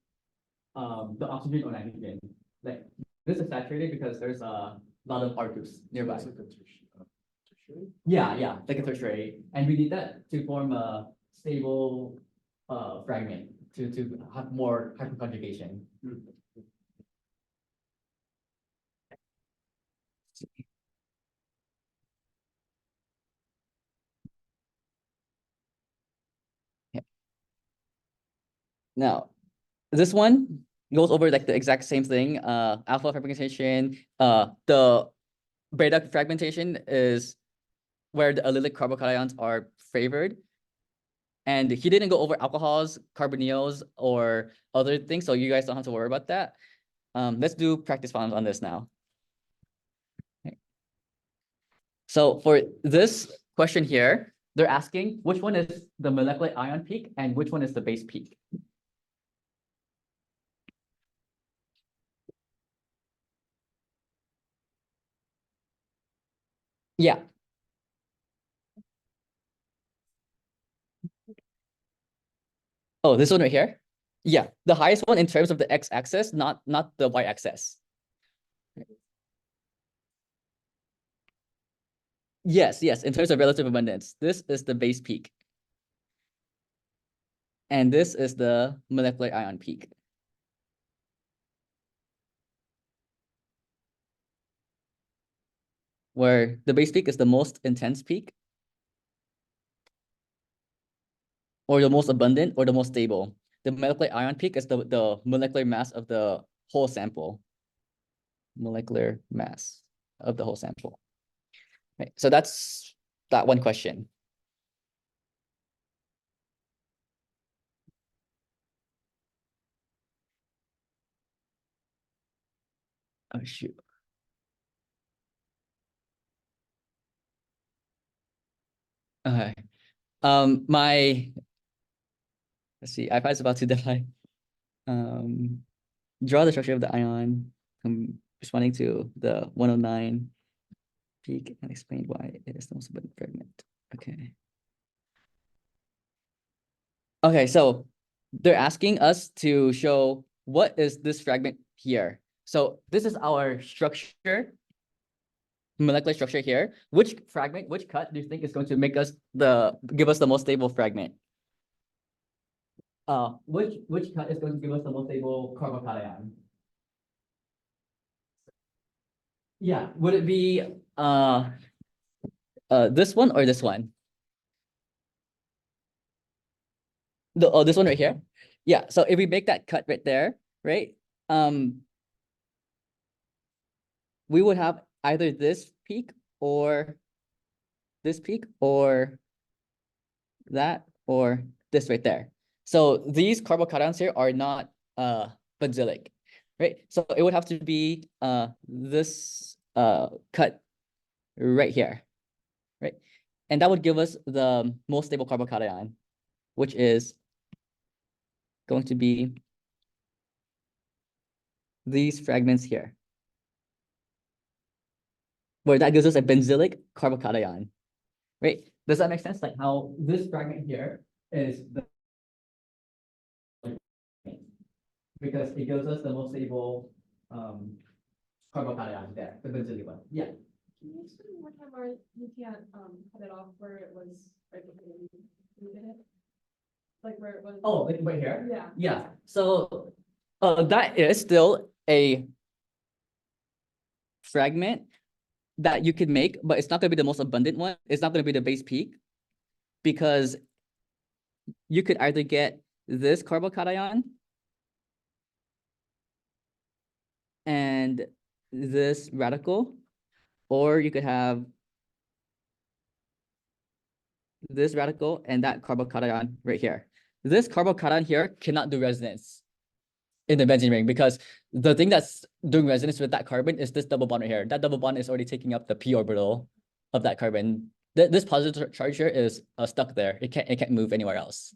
the oxygen or nitrogen. Like this is saturated because there's a lot of R groups nearby. It's like a tertiary? Yeah, like a tertiary. And we need that to form a stable fragment to have more hyperconjugation. Yeah. Now, this one goes over like the exact same thing. Alpha fragmentation. The beta fragmentation is where the allylic carbocations are favored. And he didn't go over alcohols, carbonyls, or other things, so you guys don't have to worry about that. Let's do practice problems on this now. Okay. So for this question here, they're asking which one is the molecular ion peak and which one is the base peak. Yeah. Oh, this one right here? Yeah, the highest one in terms of the x-axis, not the y-axis. Yes, in terms of relative abundance, this is the base peak. And this is the molecular ion peak. Where the base peak is the most intense peak, or the most abundant, or the most stable. The molecular ion peak is the molecular mass of the whole sample. Molecular mass of the whole sample. Right, so that's that one question. Oh, shoot. Okay. Let's see, iPad's about to die. Draw the structure of the ion. I'm responding to the 109 peak and explain why it is the most abundant fragment. Okay. Okay, so they're asking us to show what is this fragment here. So this is our structure, molecular structure here. Which fragment, which cut do you think is going to give us the most stable fragment? Which cut is going to give us the most stable carbocation? Yeah, would it be this one or this one? This one right here? Yeah, so if we make that cut right there, right? We would have either this peak or this peak or that or this right there. So these carbocations here are not benzylic, right? So it would have to be this cut right here, right? And that would give us the most stable carbocation, which is going to be these fragments here, where that gives us a benzylic carbocation, right? Does that make sense? Like how this fragment here is because it gives us the most stable carbocation there, the benzylic one. Yeah. Can you explain one time where you can't cut it off where it was right before you did it? Like where it was. Oh, like right here? Yeah. Yeah. So that is still a fragment that you could make, but it's not going to be the most abundant one. It's not going to be the base peak because you could either get this carbocation and this radical, or you could have this radical and that carbocation right here. This carbocation here cannot do resonance in the benzene ring because the thing that's doing resonance with that carbon is this double bond right here. That double bond is already taking up the p orbital of that carbon. This positive charge here is stuck there. It can't move anywhere else.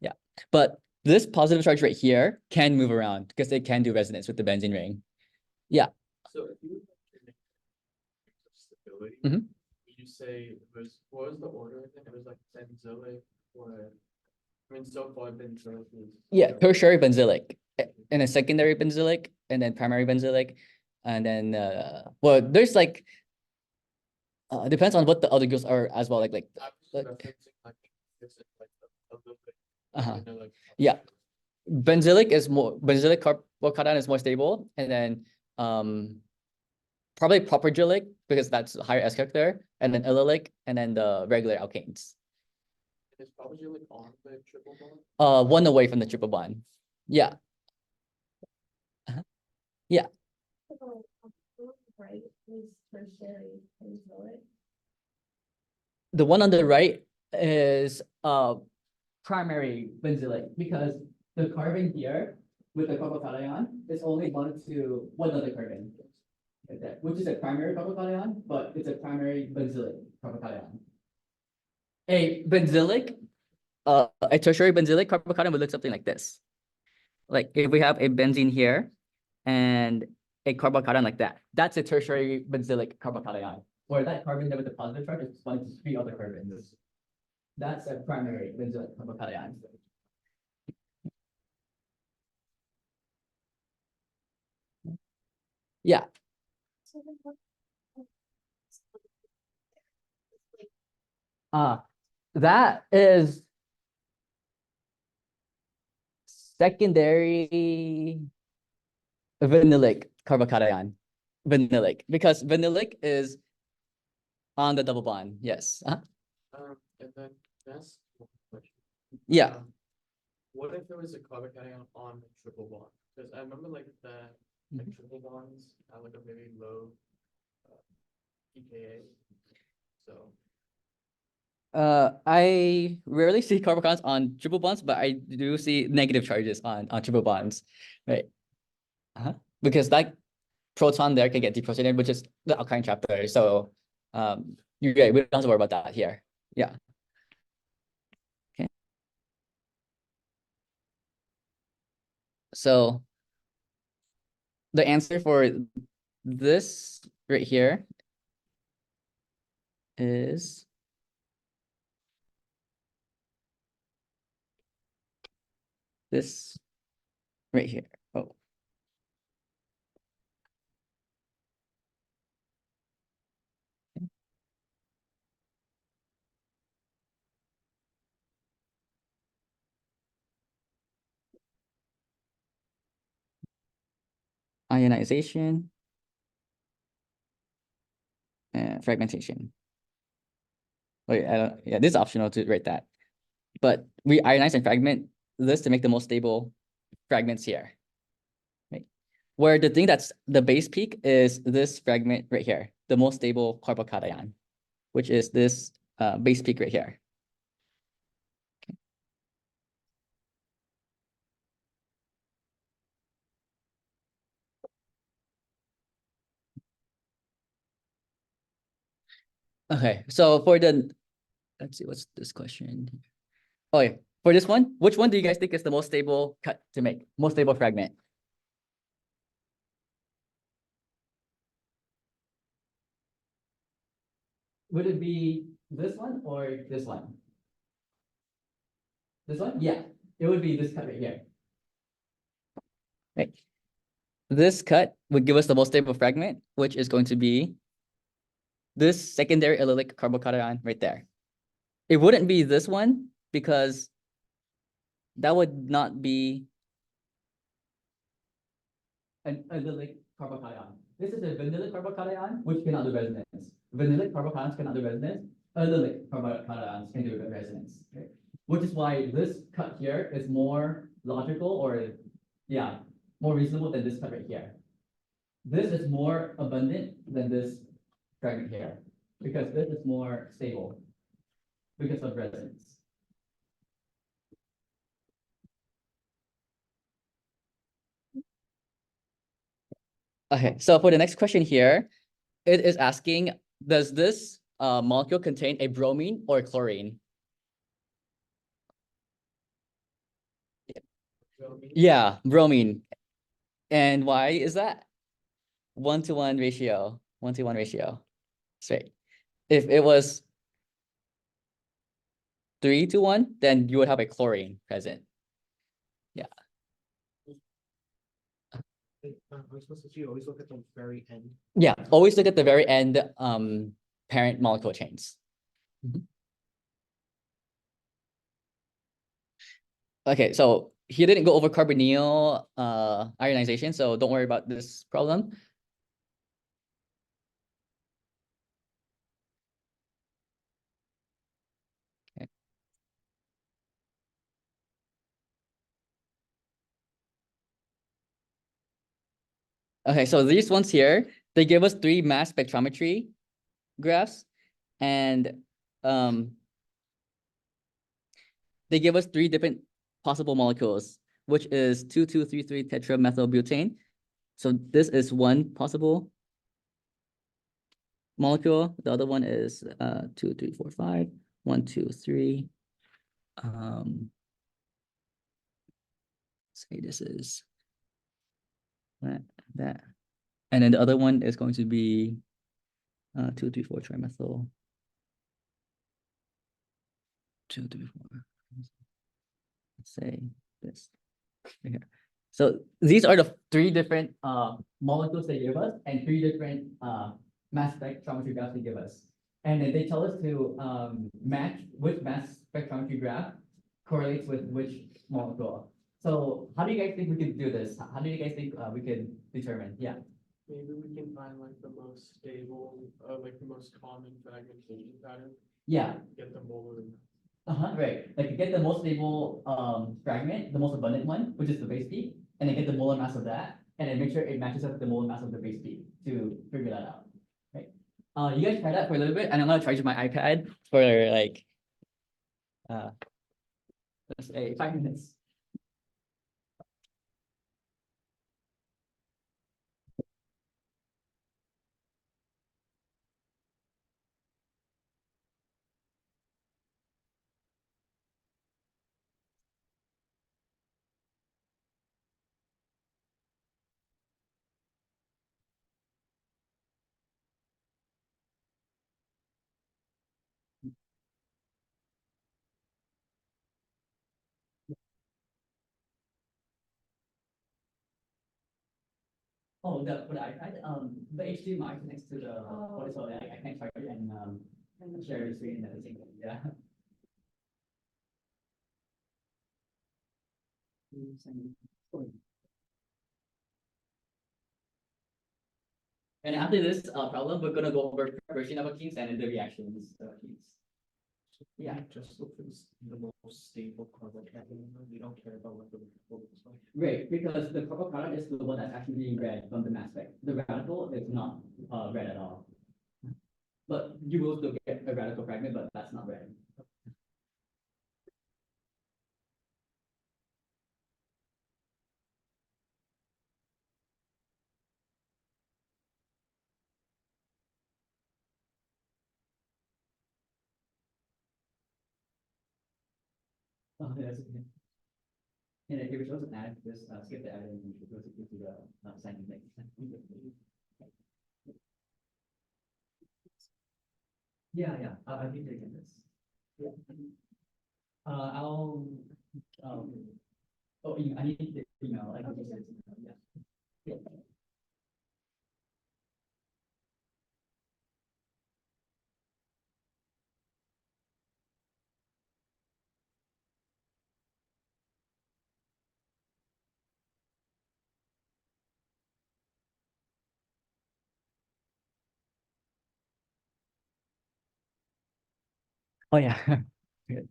Yeah, but this positive charge right here can move around because it can do resonance with the benzene ring. Yeah. So if you were to make stability, Mhm. would you say what was the order again? It was like benzylic or I mean so far benzylic is Yeah, tertiary benzylic and a secondary benzylic and then primary benzylic. And then well, there's like depends on what the other groups are as well. I was like referencing like this is like a little bit uh-huh. you know, like Yeah. Benzylic carbocation is more stable, and then probably propergylic because that's higher S character, and then allylic, and then the regular alkanes. it's probably like on the triple bond. One away from the triple bond. Yeah. Yeah. So, right is tertiary benzoic. The one on the right is primary benzylic because the carbon here with the carbocation is only bonded to one other carbon, like that, which is a primary carbocation, but it's a primary benzylic carbocation. A benzylic, a tertiary benzylic carbocation would look something like this. Like if we have a benzene here and a carbocation like that, that's a tertiary benzylic carbocation, where that carbon there with the positive charge is bonded to three other carbons. That's a primary benzylic carbocation. Yeah, So then what? that is secondary vanillic carbocation. Vanillic, because vanillic is on the double bond. Yes. And then that's one question. Yeah. What if there was a carbocation on the triple bond? Because I remember like triple bonds have like a very low pKa. So I rarely see carbocations on triple bonds, but I do see negative charges on triple bonds, right? Because that proton there can get deprotonated, which is the alkyne chapter. So you're right, we don't have to worry about that here. Yeah. Okay. So the answer for this right here is this right here. Oh. Ionization and fragmentation. Wait, I don't, yeah, this is optional to write that. But we ionize and fragment this to make the most stable fragments here. Right? Where the thing that's the base peak is this fragment right here, the most stable carbocation, which is this base peak right here. Okay, so for the, let's see, what's this question? Oh yeah, for this one, which one do you guys think is the most stable cut to make? Most stable fragment? Would it be this one or this one? This one? Yeah, it would be this cut right here. Right. This cut would give us the most stable fragment, which is going to be this secondary allylic carbocation right there. It wouldn't be this one because that would not be an allylic carbocation. This is a vanillic carbocation, which cannot do resonance. Vanillic carbocations cannot do resonance. Allylic carbocations can do resonance. Okay? Which is why this cut here is more logical, or yeah, more reasonable than this cut right here. This is more abundant than this fragment here, because this is more stable because of resonance. Okay, so for the next question here, it is asking, does this molecule contain a bromine or a chlorine? Yeah, bromine. And why is that? 1-to-1 ratio. 1-to-1 ratio. Straight. If it was 3-to-1, then you would have a chlorine present. Yeah. I'm supposed to always look at the very end. Yeah, always look at the very end parent molecule chains. Okay, so he didn't go over carbonyl ionization, so don't worry about this problem. Okay. Okay, so these ones here, they give us 3 mass spectrometry graphs, and they give us 3 different possible molecules, which is 2,2,3,3 tetramethylbutane. So this is one possible molecule. The other one is 2, 3, 4, 5. 1, 2, 3. Say this is that. And then the other one is going to be 2, 3, 4 trimethyl. 2, 3, 4. Let's say this right here. So these are the three different molecules they give us and three different mass spectrometry graphs they give us. And then they tell us to match which mass spectrometry graph correlates with which molecule. So how do you guys think we could do this? How do you guys think we could determine? Yeah. Maybe we can find like the most stable, like the most common fragmentation pattern, Yeah. get them over. Right. Like get the most stable fragment, the most abundant one, which is the base peak, and then get the molar mass of that, and then make sure it matches up with the molar mass of the base peak to figure that out. Right. You guys try that for a little bit, and I'm gonna charge my iPad for like let's say 5 minutes. Oh, for the iPad, the HDMI connects to the audio, so I can charge it and share the screen and everything. Yeah. And after this problem, we're gonna go over preparation of Alkenes and then the reactions of Alkenes. Yeah. Just look for the most stable carbon atom. We don't care about what the radical looks like. Right, because the purple product is the one that's actually being read from the mass spec. The radical is not read at all. But you will still get a radical fragment, but that's not read. Oh, that's okay. And if it was an ad, just skip the ad and go to the signing link. Yeah, yeah, I'll be taking this. Yeah. I'll, I need the email, I can just send it to you, yeah. Yeah. Oh, yeah. Good.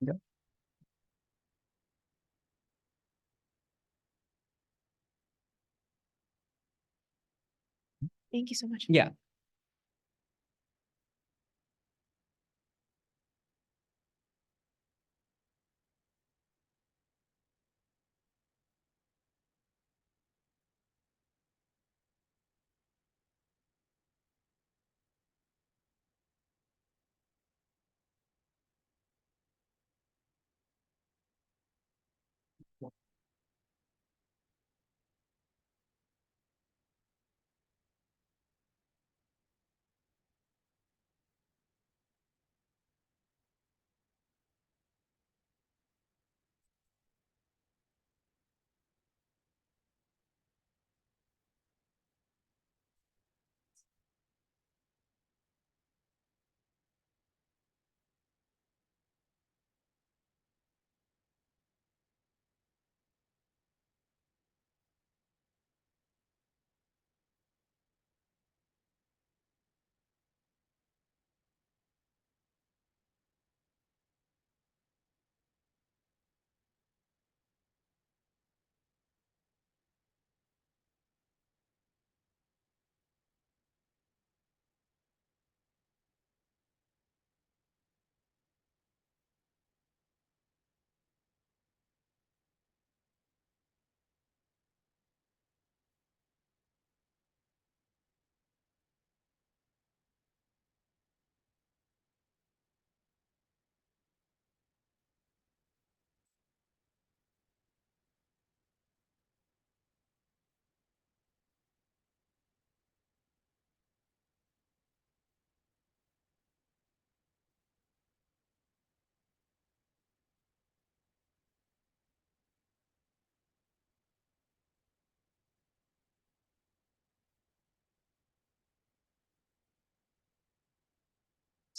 Yeah. Thank you so much. Yeah.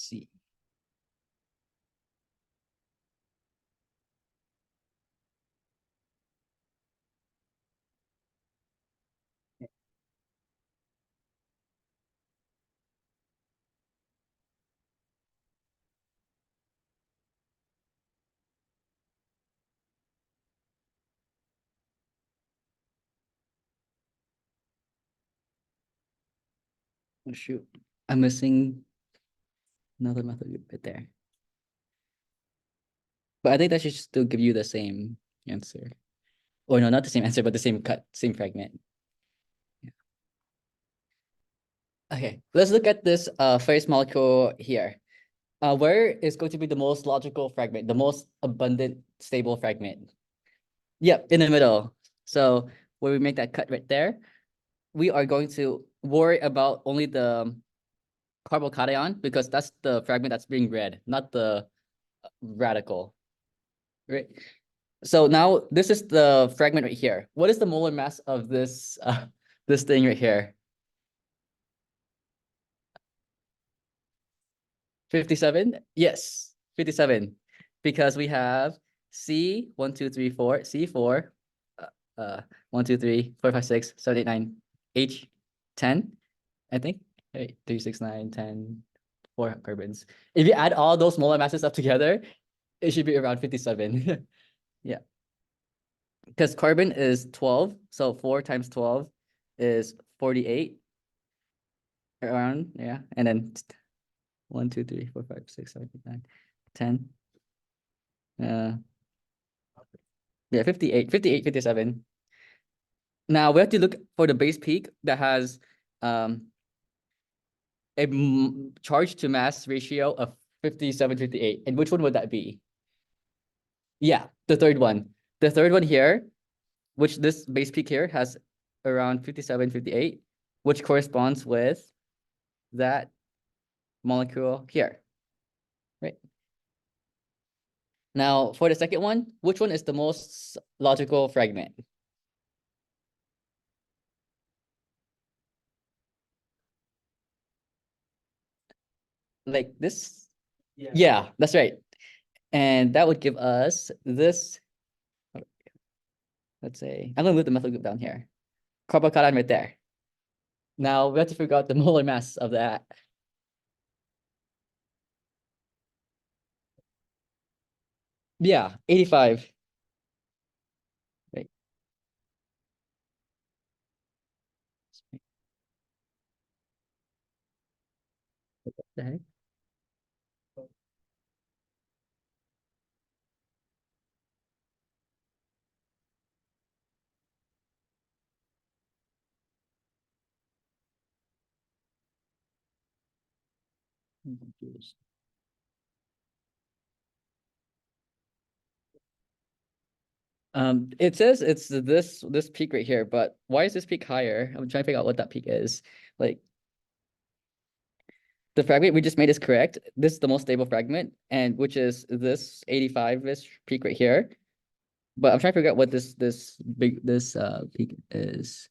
see. Oh, shoot, I'm missing another method right there. But I think that should still give you the same answer. Or no, not the same answer, but the same cut, same fragment. Yeah. Okay, let's look at this first molecule here. Where is going to be the most logical fragment, the most abundant stable fragment? Yep, in the middle. So where we make that cut right there, we are going to worry about only the carbocation because that's the fragment that's being read, not the radical. Right. So now this is the fragment right here. What is the molar mass of this this thing right here? 57? Yes, 57. Because we have C 1, 2, 3, 4, C4, 1, 2, 3, 4, 5, 6, 7, 8, 9, H 10, I think. 8, 3, 6, 9, 10, 4 carbons. If you add all those molar masses up together, it should be around 57. Yeah. Because carbon is 12, so 4 times 12 is 48 around, yeah. And then 1, 2, 3, 4, 5, 6, 7, 8, 9, 10. Yeah, 58, 58, 57. Now we have to look for the base peak that has a charge to mass ratio of 57, 58. And which one would that be? Yeah, the third one. The third one here, which this base peak here has around 57, 58, which corresponds with that molecule here, right? Now, for the second one, which one is the most logical fragment? Like this? Yeah, that's right. And that would give us this. Let's say, I'm gonna move the methyl group down here. Carbocation right there. Now we have to figure out the molar mass of that. Yeah, 85. Right. What the heck? I'm confused. It says it's this peak right here, but why is this peak higher? I'm trying to figure out what that peak is. Like the fragment we just made is correct. This is the most stable fragment, and which is this 85-ish peak right here. But I'm trying to figure out what this peak is.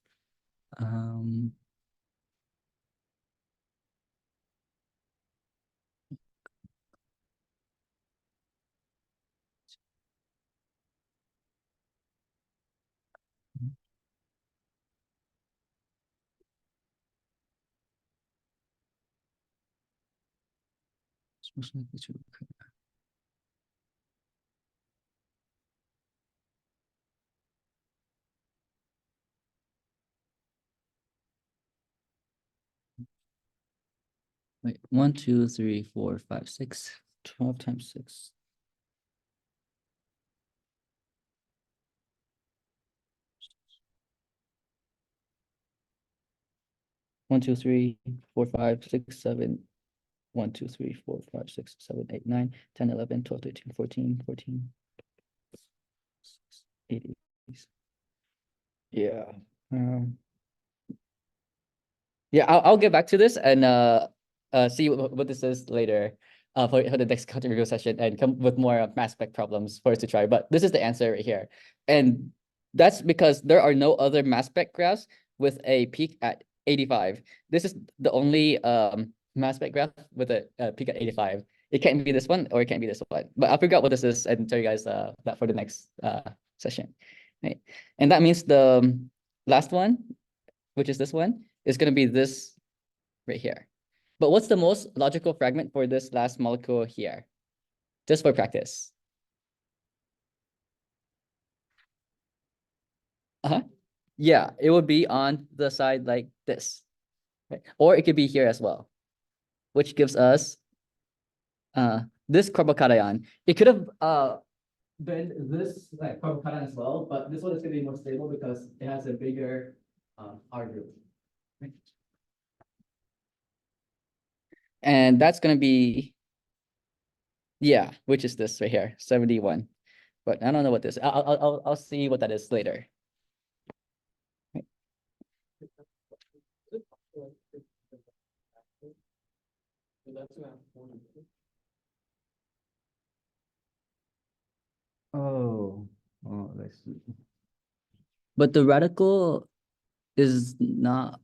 Wait, 1, 2, 3, 4, 5, 6. 12 times 6. One, two, three, 4, 5, 6, 7. 1, 2, 3, 4, 5, 6, 7, 8, 9, 10, 11, 12, 13, 14, 14. 80. Yeah. Yeah, I'll get back to this and see what this is later for the next content review session and come with more mass spec problems for us to try. But this is the answer right here. And that's because there are no other mass spec graphs with a peak at 85. This is the only mass spec graph with a peak at 85. It can't be this one or it can't be this one. But I'll figure out what this is and tell you guys that for the next session. Right. And that means the last one, which is this one, is going to be this right here. But what's the most logical fragment for this last molecule here? Just for practice. Yeah, it would be on the side like this. Right? Or it could be here as well, which gives us this carbocation. It could have been this like carbocation as well, but this one is going to be more stable because it has a bigger R group. Right? And that's going to be, yeah, which is this right here, 71. But I don't know what this. I'll see what that is later. Oh, let's see. But the radical is not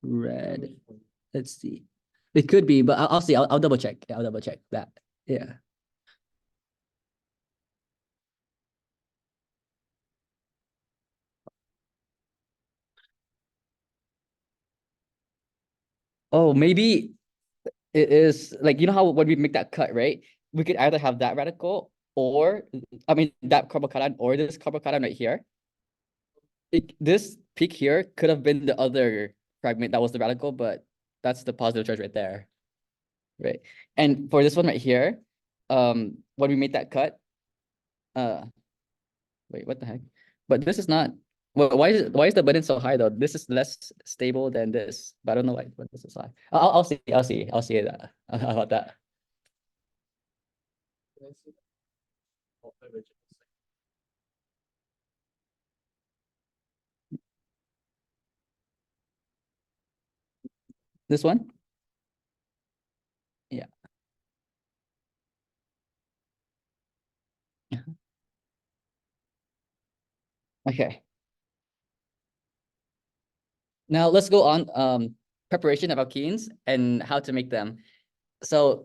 red. Let's see. It could be, but I'll see. I'll double check. I'll double check that. Yeah. Oh, maybe it is like, you know how when we make that cut, right? We could either have that radical or, I mean, that carbocation or this carbocation right here. This peak here could have been the other fragment that was the radical, but that's the positive charge right there. Right. And for this one right here, when we made that cut, wait, what the heck? But this is not, well, why is the button so high though? This is less stable than this, but I don't know why this is high. I'll see that about that. This one? Yeah. Okay. Now let's go on preparation of alkenes and how to make them. So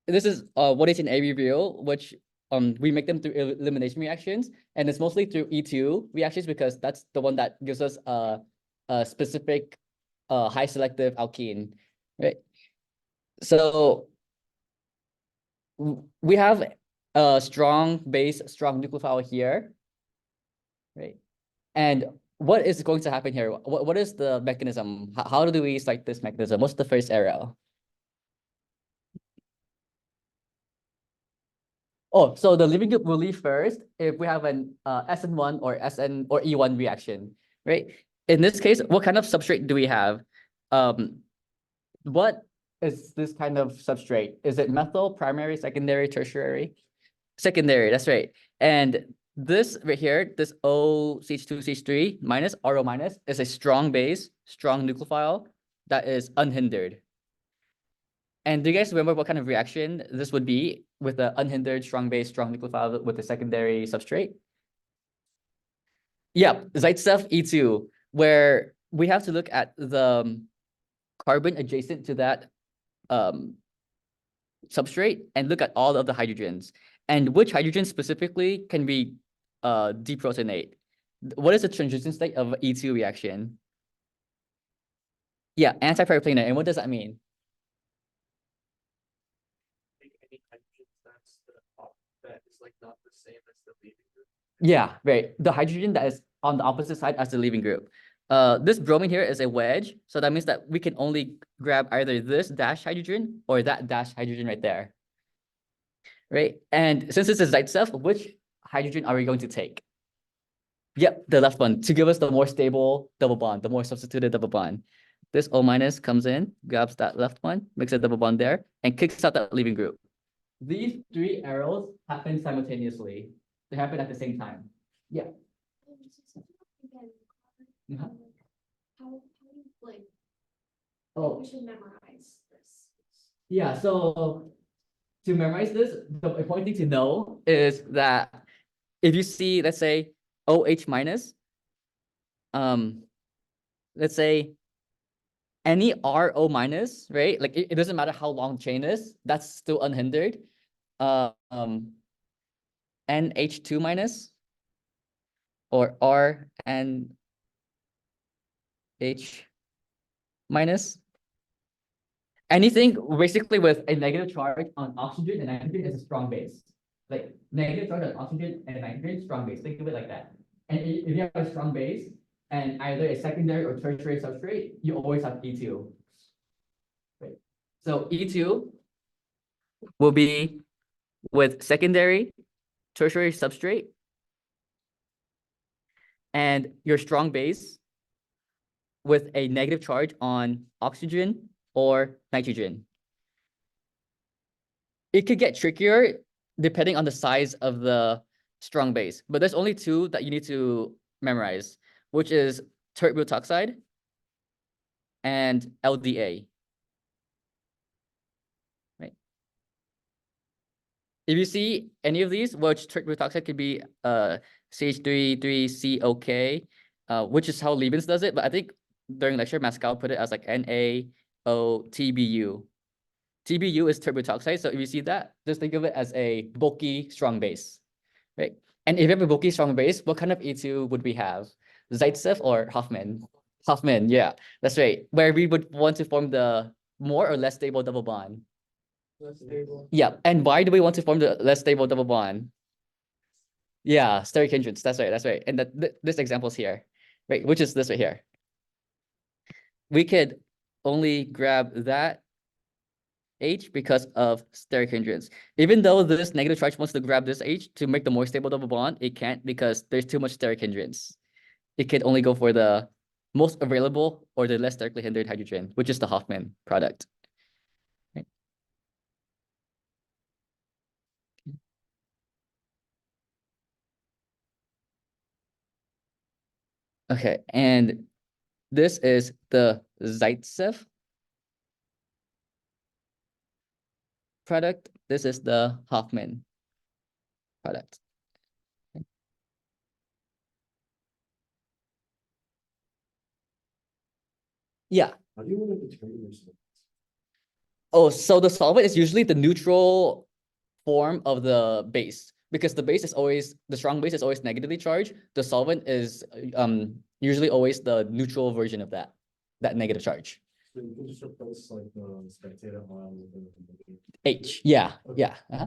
this is what is in a review, which we make them through elimination reactions, and it's mostly through E2 reactions because that's the one that gives us a specific high selective alkene, right? So we have a strong base, strong nucleophile here, right? And what is going to happen here? What is the mechanism? How do we select this mechanism? What's the first arrow? Oh, so the leaving group will leave first if we have an SN1 or SN or E1 reaction, right? In this case, what kind of substrate do we have? What is this kind of substrate? Is it methyl, primary, secondary, tertiary? Secondary, that's right. And this right here, this OCH2CH3 minus, RO minus, is a strong base, strong nucleophile that is unhindered. And do you guys remember what kind of reaction this would be with the unhindered strong base, strong nucleophile with the secondary substrate? Yeah, Zaitsev E2, where we have to look at the carbon adjacent to that substrate and look at all of the hydrogens. And which hydrogen specifically can we deprotonate? What is the transition state of E2 reaction? Yeah, anti-periplanar. And what does that mean? Any hydrogen that is like not the same as the leaving group. Yeah, right. The hydrogen that is on the opposite side as the leaving group. This bromine here is a wedge, so that means that we can only grab either this dash hydrogen or that dash hydrogen right there. Right? And since this is Zaitsev, which hydrogen are we going to take? Yep, the left one, to give us the more stable double bond, the more substituted double bond. This O minus comes in, grabs that left one, makes a double bond there, and kicks out that leaving group. These three arrows happen simultaneously. They happen at the same time. Yeah. Again, Uh-huh. how do you like, Oh, we should memorize this? yeah. So to memorize this, the important thing to know is that if you see, let's say, OH minus, let's say any RO minus, right? Like it doesn't matter how long the chain is, that's still unhindered. NH2 minus or R and H minus. Anything basically with a negative charge on oxygen and nitrogen is a strong base. Like negative charge on oxygen and nitrogen, strong base. Think of it like that. And if you have a strong base and either a secondary or tertiary substrate, you always have E2. Right. So E2 will be with secondary, tertiary substrate, and your strong base with a negative charge on oxygen or nitrogen. It could get trickier depending on the size of the strong base, but there's only two that you need to memorize, which is tert butoxide and LDA. Right. If you see any of these, which tert butoxide could be CH3,3COK, which is how Liebens does it, but I think during lecture, Pascal put it as like NaOTBU. TBU is tert butoxide. So if you see that, just think of it as a bulky strong base, right? And if you have a bulky strong base, what kind of E2 would we have? Zaitsev or Hoffman? Hoffman, yeah, that's right. Where we would want to form the more or less stable double bond. Less stable. Yeah, and why do we want to form the less stable double bond? Yeah, steric hindrance. That's right. That's right. And this example's here, right? Which is this right here. We could only grab that H because of steric hindrance. Even though this negative charge wants to grab this H to make the more stable double bond, it can't because there's too much steric hindrance. It can only go for the most available or the less sterically hindered hydrogen, which is the Hoffman product. Right. Okay, and this is the Zaitsev product. This is the Hoffman product. Yeah. How do you want to determine your solvents? Oh, so the solvent is usually the neutral form of the base, because the base is always, the strong base is always negatively charged. The solvent is usually always the neutral version of that negative charge. So you can just replace like the spectator ion with the H, yeah, Okay. yeah.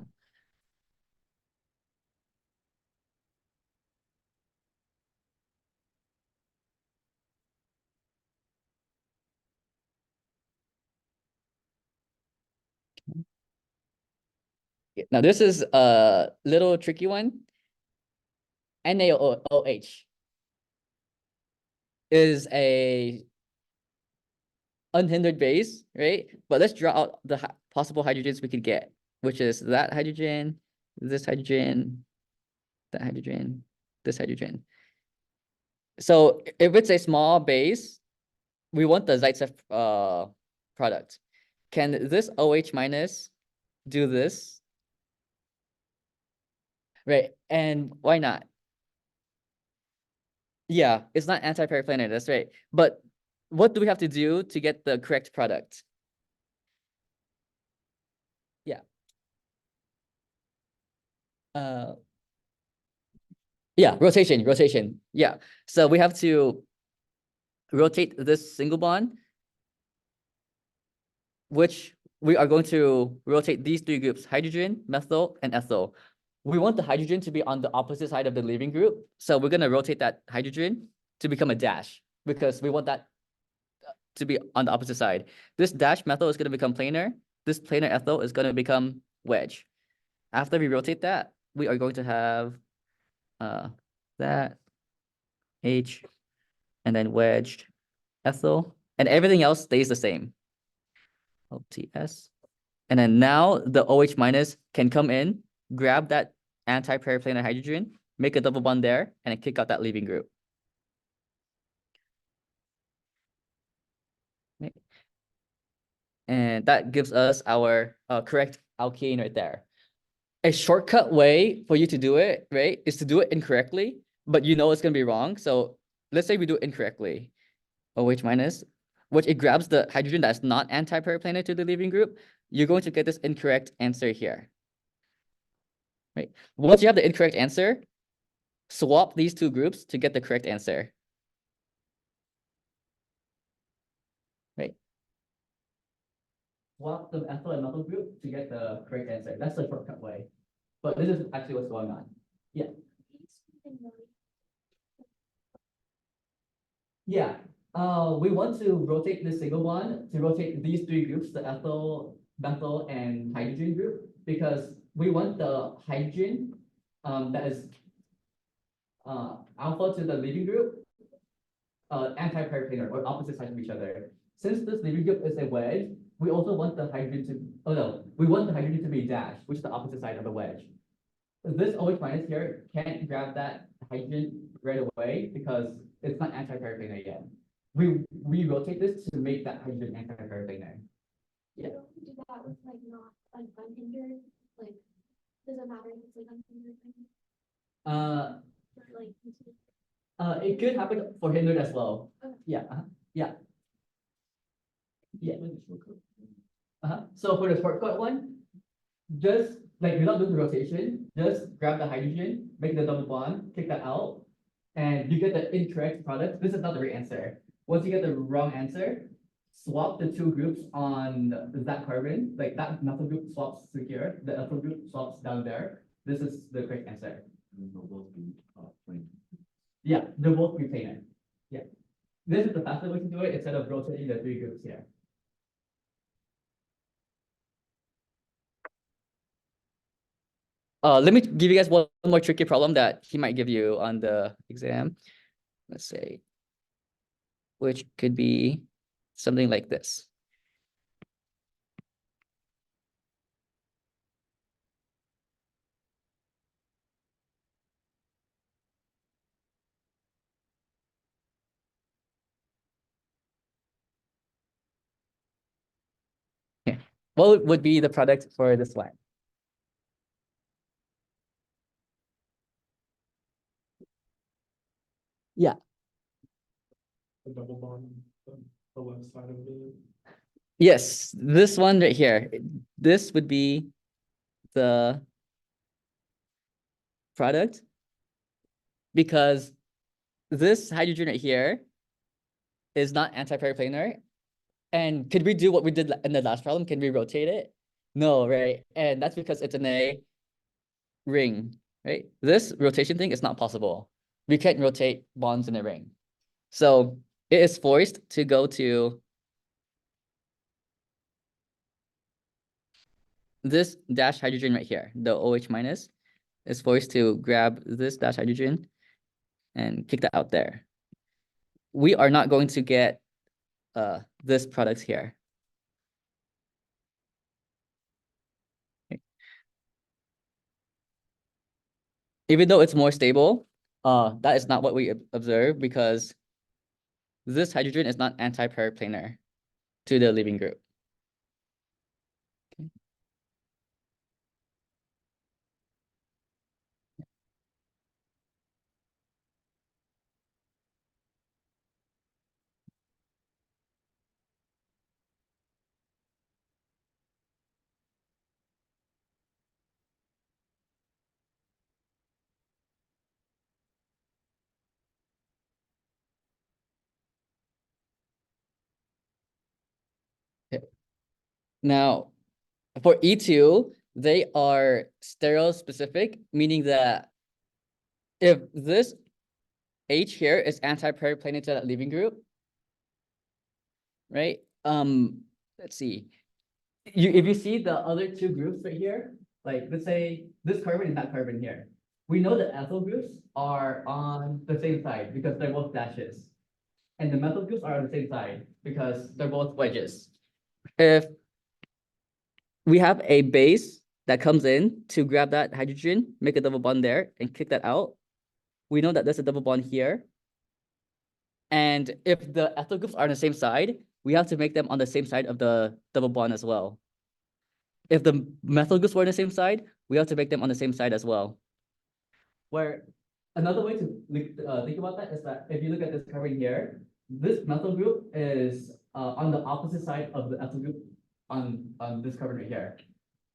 Now this is a little tricky one. NaOH is a unhindered base, right? But let's draw out the possible hydrogens we could get, which is that hydrogen, this hydrogen, that hydrogen, this hydrogen. So if it's a small base, we want the Zaitsev product. Can this OH minus do this? Right, and why not? Yeah, it's not anti-periplanar, that's right. But what do we have to do to get the correct product? Yeah. Yeah, rotation. Yeah. So we have to rotate this single bond, which we are going to rotate these three groups: hydrogen, methyl, and ethyl. We want the hydrogen to be on the opposite side of the leaving group. So we're going to rotate that hydrogen to become a dash because we want that to be on the opposite side. This dash methyl is going to become planar. This planar ethyl is going to become wedge. After we rotate that, we are going to have that H and then wedged ethyl, and everything else stays the same. OTS. And then now the OH minus can come in, grab that anti-periplanar hydrogen, make a double bond there, and then kick out that leaving group. Right. And that gives us our correct alkane right there. A shortcut way for you to do it, right, is to do it incorrectly, but you know it's going to be wrong. So let's say we do it incorrectly. OH minus. which it grabs the hydrogen that's not anti-periplanar to the leaving group, you're going to get this incorrect answer here. Right? Once you have the incorrect answer, swap these two groups to get the correct answer. Right? Swap the ethyl and methyl group to get the correct answer. That's the shortcut way. But this is actually what's going on. Yeah. Yeah. We want to rotate this single bond to rotate these three groups, the ethyl, methyl, and hydrogen group, because we want the hydrogen that is alpha to the leaving group anti-periplanar or opposite sides of each other. Since this leaving group is a wedge, we also want the hydrogen to, we want the hydrogen to be dashed, which is the opposite side of the wedge. This OH minus here can't grab that hydrogen right away because it's not anti-periplanar yet. We rotate this to make that hydrogen anti-periplanar. Yeah. Don't we do that with like not like unhindered? Like, does it matter if it's like unhindered? Or like It could happen for hindered as well. Okay. Yeah. Yeah. So for the shortcut one, just like without doing the rotation, just grab the hydrogen, make the double bond, kick that out, and you get the incorrect product. This is not the right answer. Once you get the wrong answer, swap the two groups on that carbon, like that methyl group swaps to here, the ethyl group swaps down there. This is the correct answer. They'll both be plain. Yeah, they'll both be planar. Yeah. This is the fastest way to do it instead of rotating the three groups here. Let me give you guys one more tricky problem that he might give you on the exam. Let's say, which could be something like this. Yeah. What would be the product for this one? Yeah. The double bond, the left side of the. Yes, this one right here. This would be the product because this hydrogen right here is not anti-periplanar. And could we do what we did in the last problem? Can we rotate it? No, right? And that's because it's in a ring, right? This rotation thing is not possible. We can't rotate bonds in a ring. So it is forced to go to this dash hydrogen right here, the OH minus is forced to grab this dash hydrogen and kick that out there. We are not going to get this product here. Okay. Even though it's more stable, that is not what we observe because this hydrogen is not anti-periplanar to the leaving group. Okay. Now, for E2, they are stereo specific, meaning that if this H here is anti-periplanar to that leaving group, right? Let's see. If you see the other two groups right here, like let's say this carbon and that carbon here, we know the ethyl groups are on the same side because they're both dashes. And the methyl groups are on the same side because they're both wedges. If we have a base that comes in to grab that hydrogen, make a double bond there and kick that out, we know that there's a double bond here. And if the ethyl groups are on the same side, we have to make them on the same side of the double bond as well. If the methyl groups were on the same side, we have to make them on the same side as well. Where another way to think about that is that if you look at this carbon here, this methyl group is on the opposite side of the ethyl group on this carbon right here.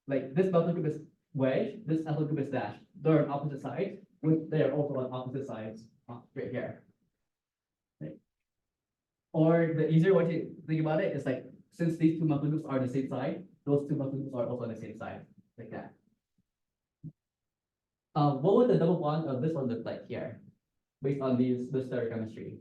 Like this methyl group is wedge, this ethyl group is dashed. They're on opposite sides, they are also on opposite sides right here. Right. Or the easier way to think about it is like, since these two methyl groups are the same side, those two methyl groups are also on the same side, like that. What would the double bond of this one look like here, based on this stereochemistry?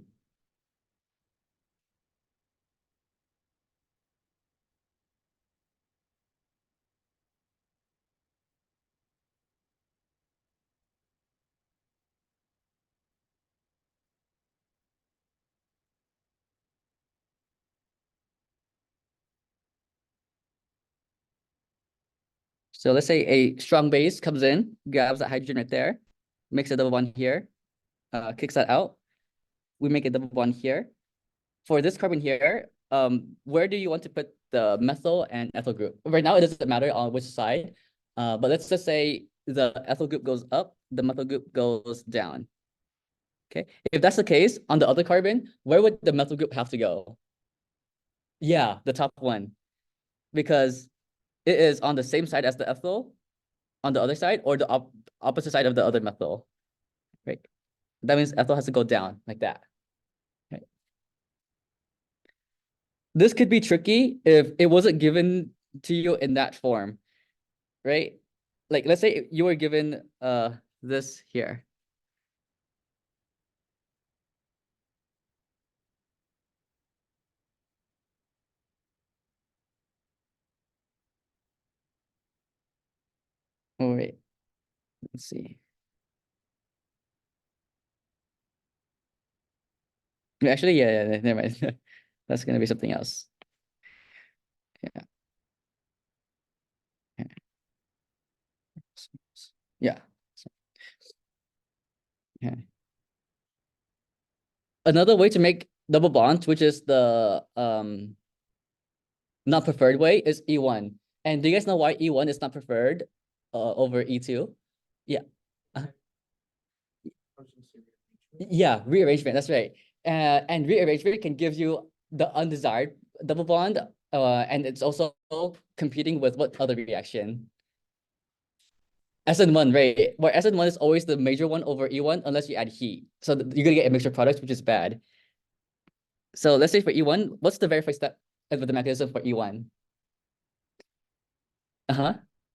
So let's say a strong base comes in, grabs that hydrogen right there, makes a double bond here, kicks that out. We make a double bond here. For this carbon here, where do you want to put the methyl and ethyl group? Right now, it doesn't matter on which side, but let's just say the ethyl group goes up, the methyl group goes down. Okay, if that's the case, on the other carbon, where would the methyl group have to go? Yeah, the top one, because it is on the same side as the ethyl on the other side, or the opposite side of the other methyl, right? That means ethyl has to go down like that. Right? This could be tricky if it wasn't given to you in that form, right? Like, let's say you were given this here. Oh, wait, let's see. Actually, yeah, never mind. That's gonna be something else. Yeah. Yeah. Yeah. Another way to make double bonds, which is the not preferred way, is E1. And do you guys know why E1 is not preferred over E2? Yeah. Yeah, rearrangement, that's right. And rearrangement can give you the undesired double bond, and it's also competing with what other reaction? SN1, right? Where SN1 is always the major one over E1 unless you add heat. So you're gonna get a mixture product, which is bad. So let's say for E1, what's the very first step of the mechanism for E1?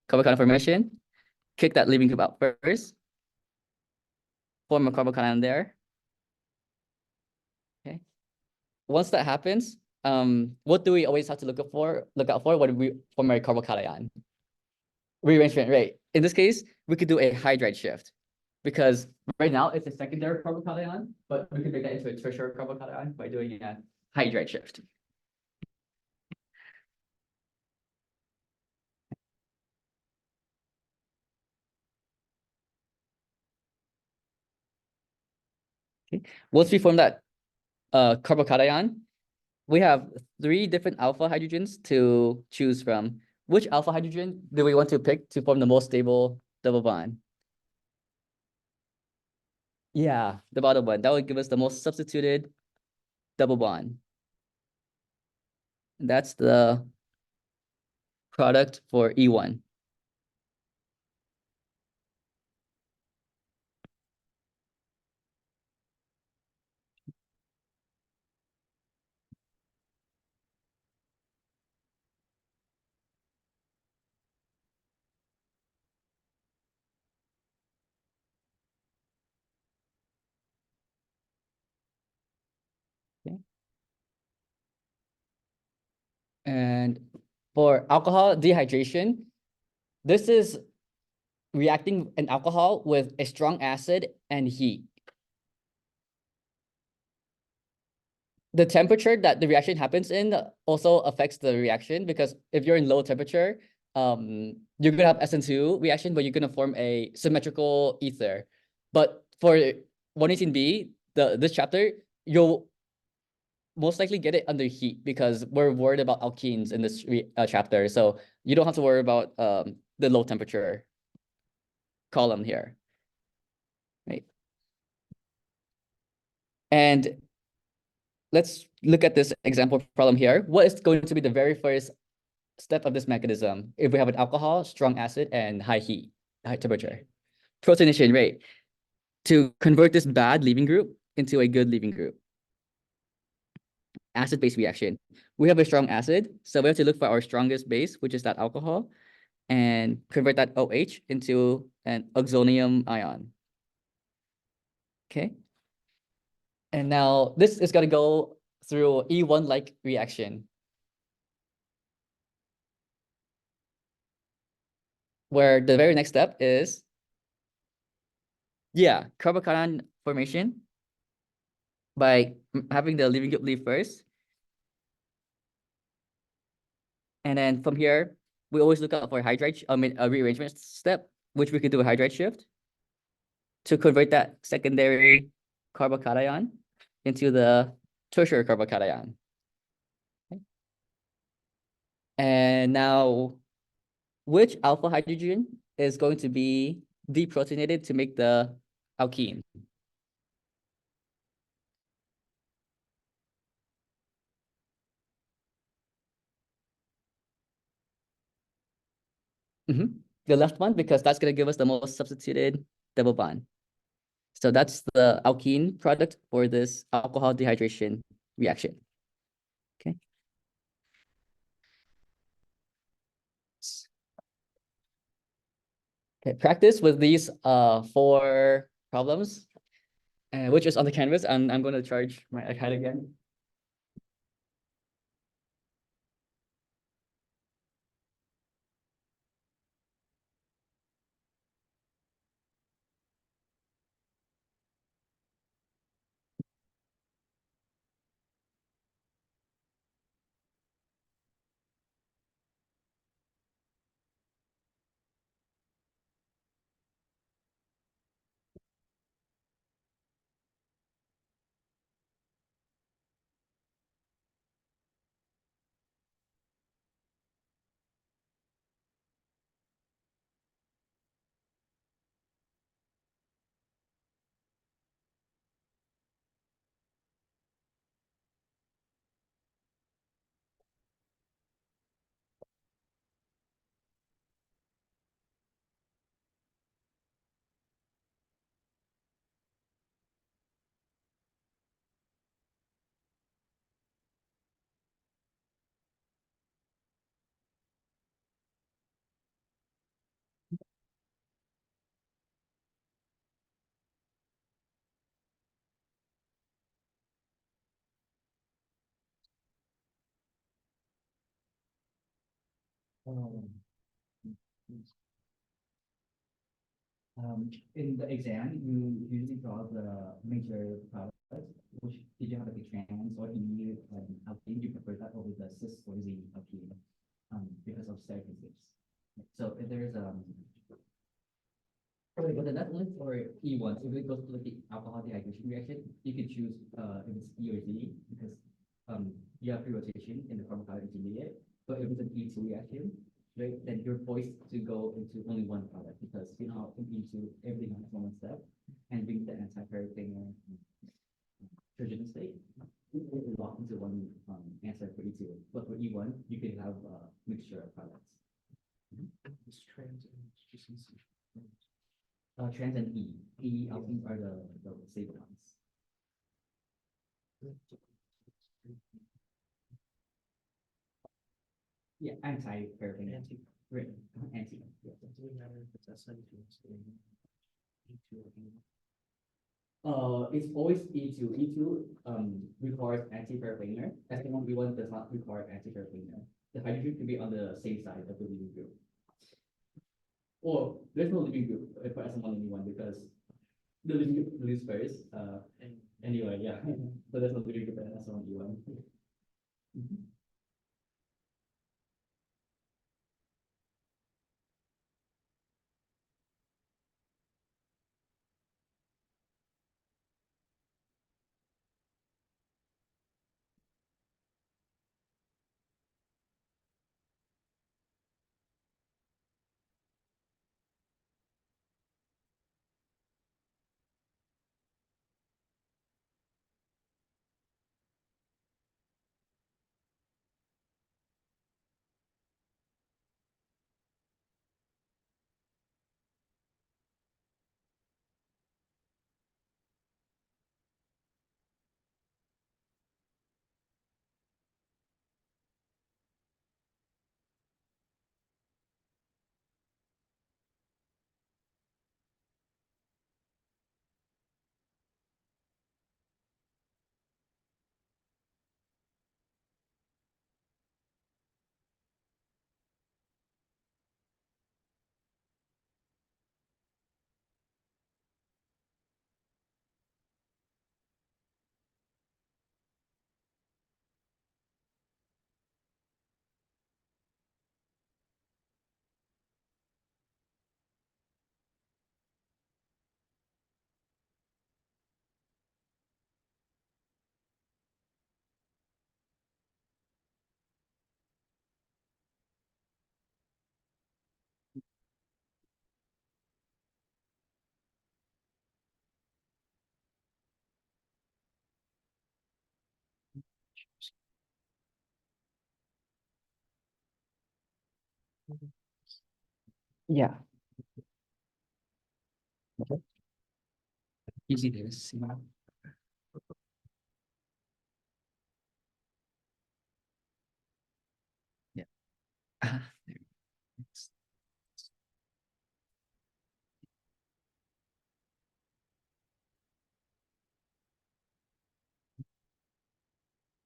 Carbon formation. Kick that leaving group out first. Form a carbon there. Okay. Once that happens, what do we always have to look out for when we form a carbocation? Rearrangement, right? In this case, we could do a hydride shift, because right now it's a secondary carbocation, but we could make that into a tertiary carbocation by doing a hydride shift. Okay. Once we form that carbocation, we have 3 different alpha hydrogens to choose from. Which alpha hydrogen do we want to pick to form the most stable double bond? Yeah, the bottom one. That would give us the most substituted double bond. That's the product for E1. Okay. And for alcohol dehydration, this is reacting an alcohol with a strong acid and heat. The temperature that the reaction happens in also affects the reaction, because if you're in low temperature, you're gonna have SN2 reaction, but you're gonna form a symmetrical ether. But for 118b, this chapter, you'll most likely get it under heat, because we're worried about alkenes in this chapter. So you don't have to worry about the low temperature column here, right? And let's look at this example problem here. What is going to be the very first step of this mechanism if we have an alcohol, strong acid, and high heat, high temperature? Protonation rate to convert this bad leaving group into a good leaving group. Acid-base reaction. We have a strong acid, so we have to look for our strongest base, which is that alcohol, and convert that OH into an oxonium ion. Okay. And now this is going to go through E1-like reaction, where the very next step is, carbocation formation by having the leaving group leave first. And then from here, we always look out for a rearrangement step, which we could do a hydride shift to convert that secondary carbocation into the tertiary carbocation. Okay. And now, which alpha hydrogen is going to be deprotonated to make the alkene? The left one, because that's going to give us the most substituted double bond. So that's the alkene product for this alcohol dehydration reaction. Okay. Okay, practice with these 4 problems, which is on the canvas, and I'm going to charge my iPad again. In the exam, you usually draw the major products, which did you have like a trans or E alkene, you prefer that over the cis or Z alkene, because of stereotypes. So if there's but that's only for E1. So if it goes to the alcohol dehydration reaction, you can choose if it's E or Z because you have free rotation in the carbonyl intermediate. But if it's an E2 reaction, right, then you're forced to go into only one product because you know in E2 everything has one step and brings the anti-paraplanar turgid state. We're locked into one answer for E2. But for E1, you can have a mixture of products. This trans and GCC. Trans and E alkenes are the stable ones. Yeah, anti-paraplanar. Anti. Right, anti. Yeah. Does it matter if it's SN2 or E2 or E1? It's always E2. E2 requires anti-paraplanar. SN1 V1 does not require anti-paraplanar. The hydrogen can be on the same side of the leaving group. Or there's no leaving group for SN1 and V1 because the leaving group leaves first. Anyway, yeah. So there's no leaving group at SN1 V1. Yeah. Okay. Easy this, you know. Yeah. There. It's-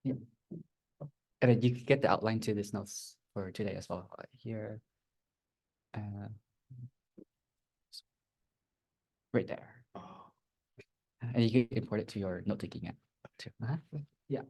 Yeah. And then you can get the outline to this notes for today as well here. Right there. And you can import it to your note taking app too. Yeah.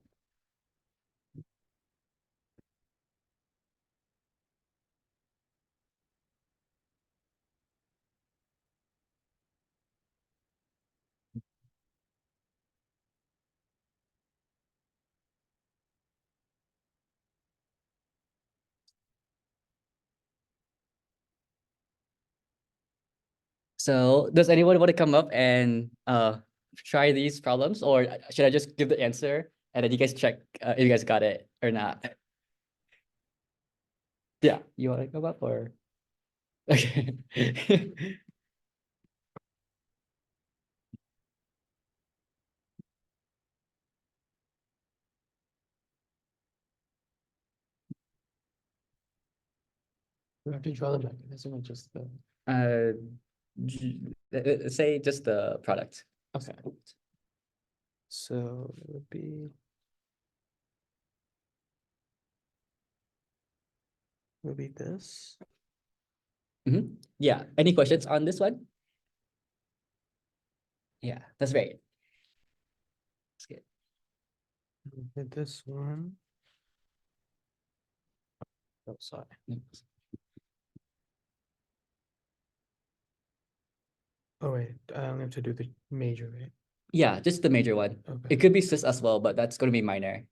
So does anyone want to come up and try these problems, or should I just give the answer and then you guys check if you guys got it or not? Yeah, you want to come up or? Okay. We have to draw the mechanism or just the. Uh, say just the product. Okay. So it would be. Would be this. Yeah. Any questions on this one? Yeah, that's great. That's good. With this one. Oh, sorry. Oh wait, I only have to do the major, right? Yeah, just the major one. Okay. It could be cis as well, but that's going to be minor.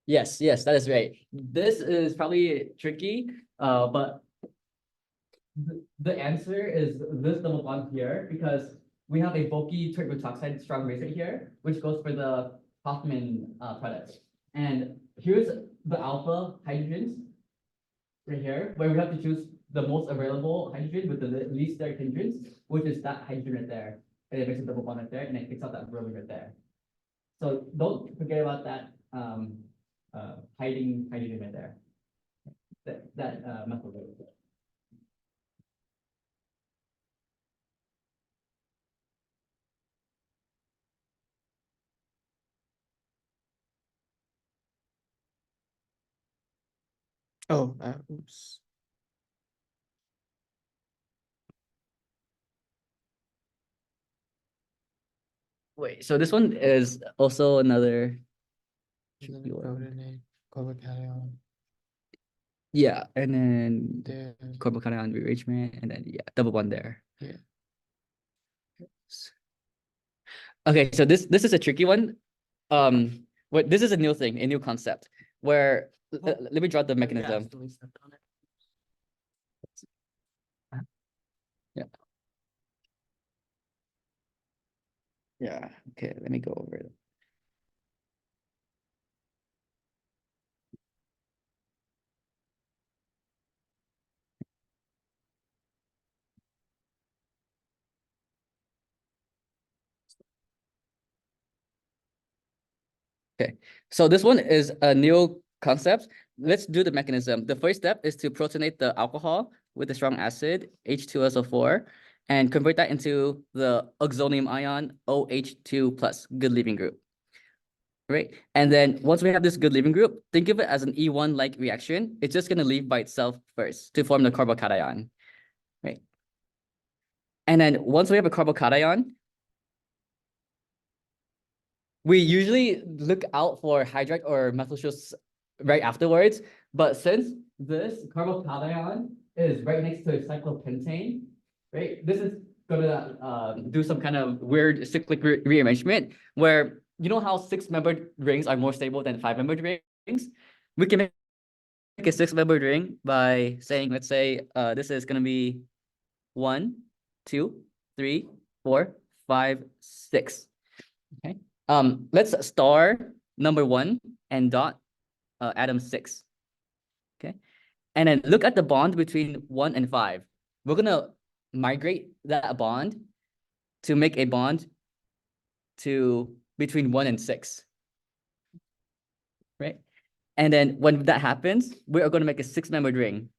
Yes, yes, that is right. This is probably tricky, but the answer is this double bond here because we have a bulky trig butoxide strong base right here, which goes for the Hoffman products. And here's the alpha hydrogens right here, where we have to choose the most available hydrogen with the least steric hindrance, which is that hydrogen right there. And it makes a double bond right there, and it picks out that bromine right there. So don't forget about that hiding hydrogen right there. That methyl group. Oh, oops. Wait, so this one is also another. And then tricky one. coordinate carbocation Yeah, and then there. carbocation rearrangement, and then yeah, double bond there. Yeah. Okay, so this is a tricky one. What this is a new thing, a new concept, where let me draw the mechanism. Yeah. Yeah. Okay, let me go over it. Okay, so this one is a new concept. Let's do the mechanism. The first step is to protonate the alcohol with the strong acid, H2SO4, and convert that into the oxonium ion, OH2 plus, good leaving group. Right, and then once we have this good leaving group, think of it as an E1-like reaction. It's just going to leave by itself first to form the carbocation, right? And then once we have a carbocation, we usually look out for hydride or methyl shields right afterwards. But since this carbocation is right next to a cyclopentane, right? This is gonna do some kind of weird cyclic rearrangement where you know how 6-membered rings are more stable than 5-membered rings? We can make a six-membered ring by saying, let's say, this is gonna be 1, 2, 3, 4, 5, 6. Okay. Let's star number 1 and dot atom 6. Okay. And then look at the bond between 1 and 5. We're gonna migrate that bond to make a bond to between 1 and 6. Right? And then when that happens, we are going to make a six-membered ring.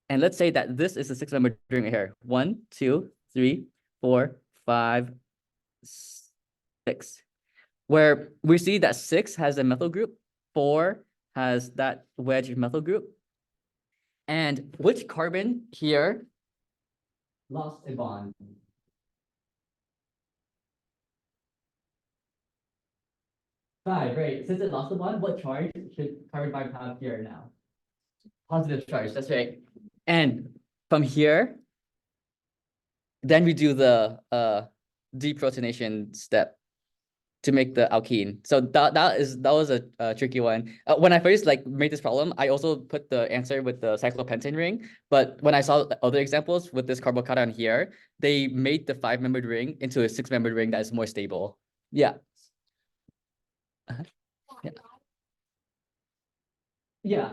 And let's say that this is a six-membered ring right here. 1, 2, 3, 4, 5, 6. Where we see that 6 has a methyl group, 4 has that wedge methyl group. And which carbon here lost a bond? 5, right? Since it lost a bond, what charge should carbon 5 have here now? Positive charge, that's right. And from here, then we do the deprotonation step to make the alkene. So that was a tricky one. When I first made this problem, I also put the answer with the cyclopentane ring. But when I saw other examples with this carbocation here, they made the 5-membered ring into a 6-membered ring that is more stable. Yeah. Yeah. Yeah.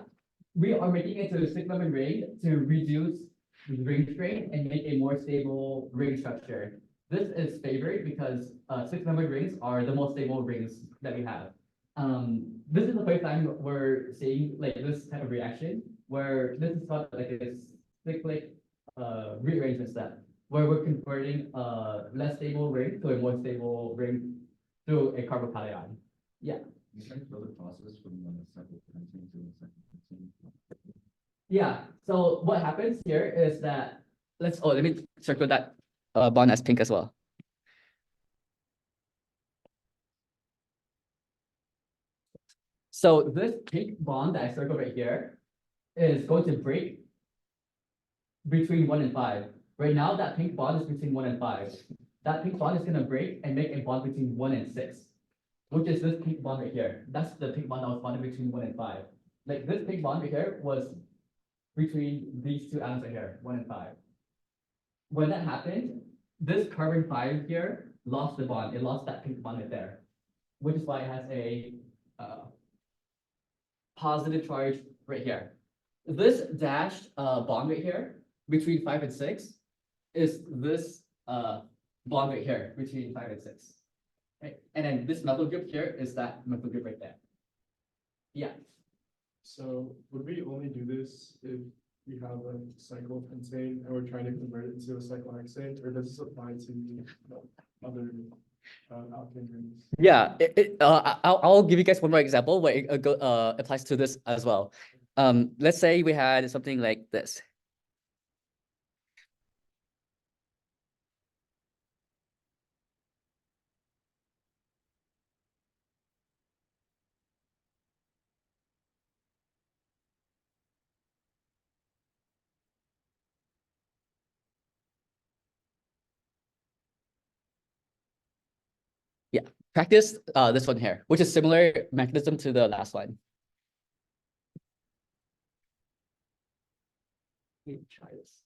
We are making it to a 6-membered ring to reduce the ring strain and make a more stable ring structure. This is favored because 6-membered rings are the most stable rings that we have. This is the first time we're seeing this type of reaction where this is called a cyclic rearrangement step, where we're converting a less stable ring to a more stable ring through a carbocation. Yeah. You can build a process from the cyclopentane to the cyclopentane. Yeah. So what happens here is that let me circle that bond as pink as well. So this pink bond that I circled right here is going to break between 1 and 5. Right now, that pink bond is between 1 and 5. That pink bond is going to break and make a bond between 1 and 6, which is this pink bond right here. That's the pink bond that was bonded between 1 and 5. Like this pink bond right here was between these two atoms right here, 1 and 5. When that happened, this carbon 5 here lost the bond. It lost that pink bond right there, which is why it has a positive charge right here. This dashed bond right here between 5 and 6 is this bond right here between 5 and 6. Right? And then this methyl group here is that methyl group right there. Yeah. So would we only do this if we have a cyclopentane and we're trying to convert it into a cyclohexane, or does this apply to other alkane rings? Yeah, I'll give you guys one more example where it applies to this as well. Let's say we had something like this. Yeah, practice this one here, which is similar mechanism to the last one. Let me try this.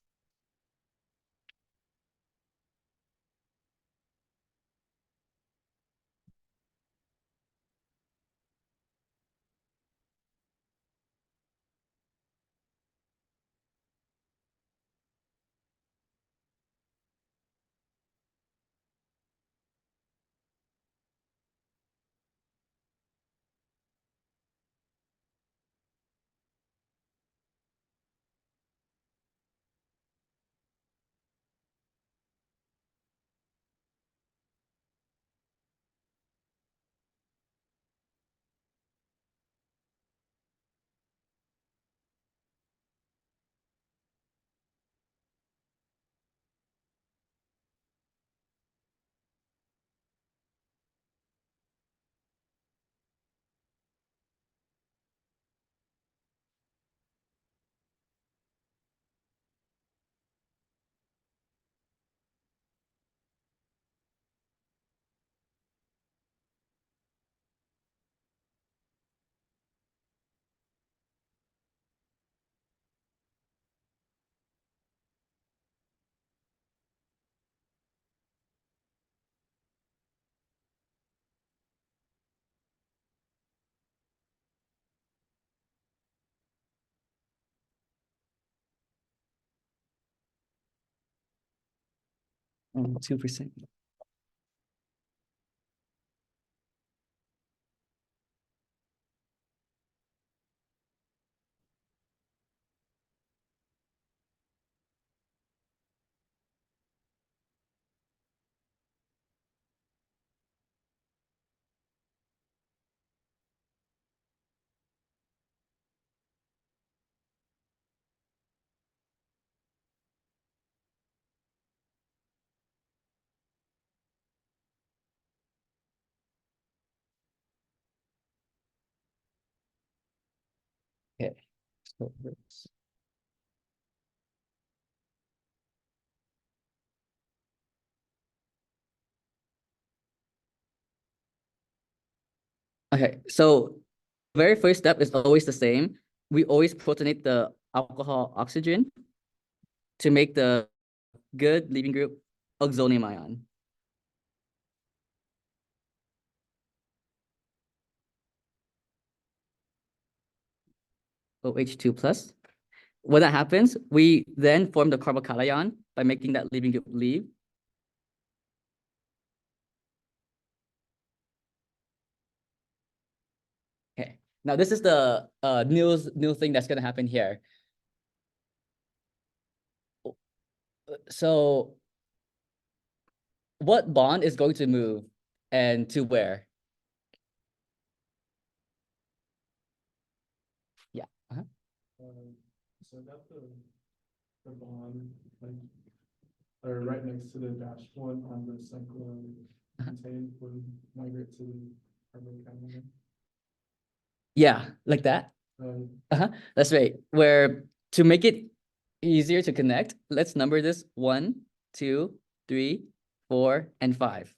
2%. Okay. So let's- Okay, so very first step is always the same. We always protonate the alcohol oxygen to make the good leaving group oxonium ion. OH2 plus. When that happens, we then form the carbocation by making that leaving group leave. Okay, now this is the new thing that's gonna happen here. So what bond is going to move and to where? Yeah. So I got the bond, like, or right next to the dashed one on the cyclone contained would migrate to the carbon cation. Yeah, like that. That's right. Where to make it easier to connect, let's number this 1, 2, 3, 4, and 5.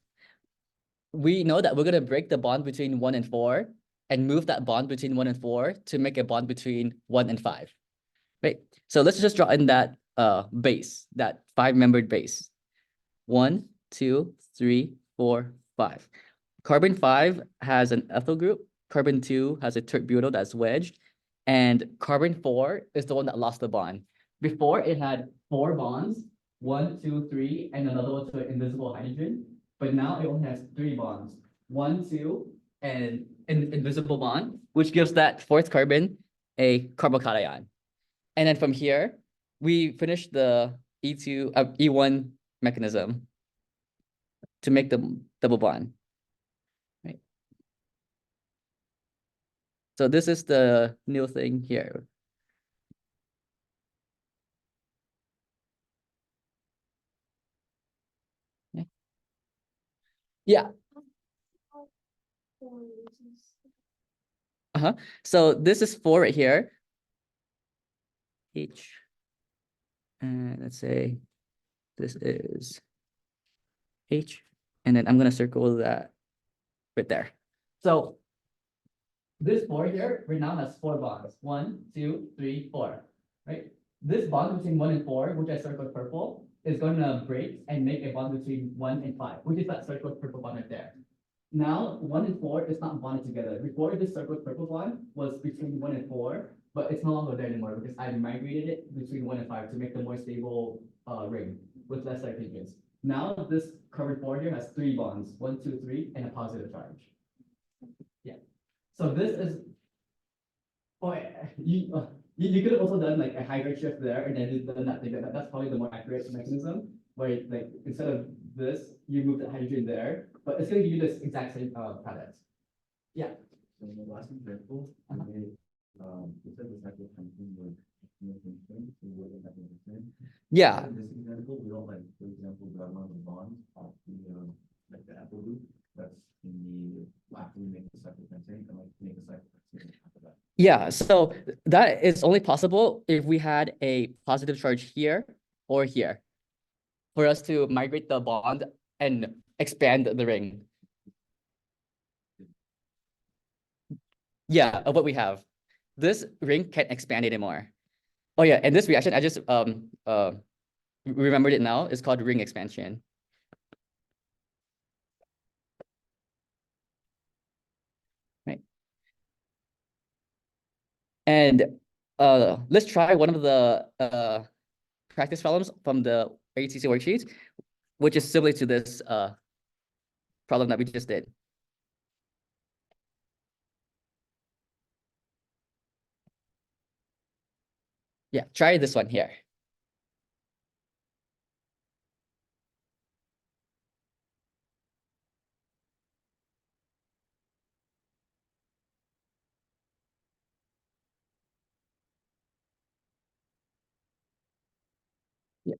We know that we're gonna break the bond between 1 and 4 and move that bond between 1 and 4 to make a bond between 1 and 5. Right. So let's just draw in that base, that 5-membered base. 1, 2, 3, 4, 5. Carbon 5 has an ethyl group. Carbon 2 has a tert butyl that's wedged. And carbon 4 is the one that lost the bond. Before it had 4 bonds, 1, 2, 3, and another one to an invisible hydrogen. But now it only has 3 bonds, 1, 2, and an invisible bond, which gives that 4th carbon a carbocation. And then from here, we finish the E1 mechanism to make the double bond. Right. So this is the new thing here. Okay. Yeah. So this is 4 right here. H. And let's say this is H. And then I'm gonna circle that right there. So this 4 here right now has 4 bonds. 1, 2, 3, 4. Right? This bond between 1 and 4, which I circled purple, is going to break and make a bond between 1 and 5, which is that circled purple bond right there. Now 1 and 4 is not bonded together. Before, this circled purple bond was between 1 and 4, but it's no longer there anymore because I migrated it between 1 and 5 to make the more stable ring with less hydrogens. Now this carbon 4 here has 3 bonds, 1, 2, 3, and a positive charge. Yeah. So this is, oh, you could have also done like a hybrid shift there and then done that thing. That's probably the more accurate mechanism where like instead of this, you move the hydrogen there, but it's going to give you this exact same product. Yeah. So in the last example, you said the cycle something with Yeah. in this example, we don't, like, for example, grab one of the bonds off the like the apple loop that's in the after we make the cycle pentane and like make a cycle pentane after that. Yeah, so that is only possible if we had a positive charge here or here for us to migrate the bond and expand the ring. Yeah, of what we have. This ring can't expand anymore. Oh yeah, and this reaction, I just remembered it now, is called ring expansion. Right. And let's try one of the practice problems from the ATC worksheets. which is similar to this problem that we just did. Yeah, try this one here. Yeah.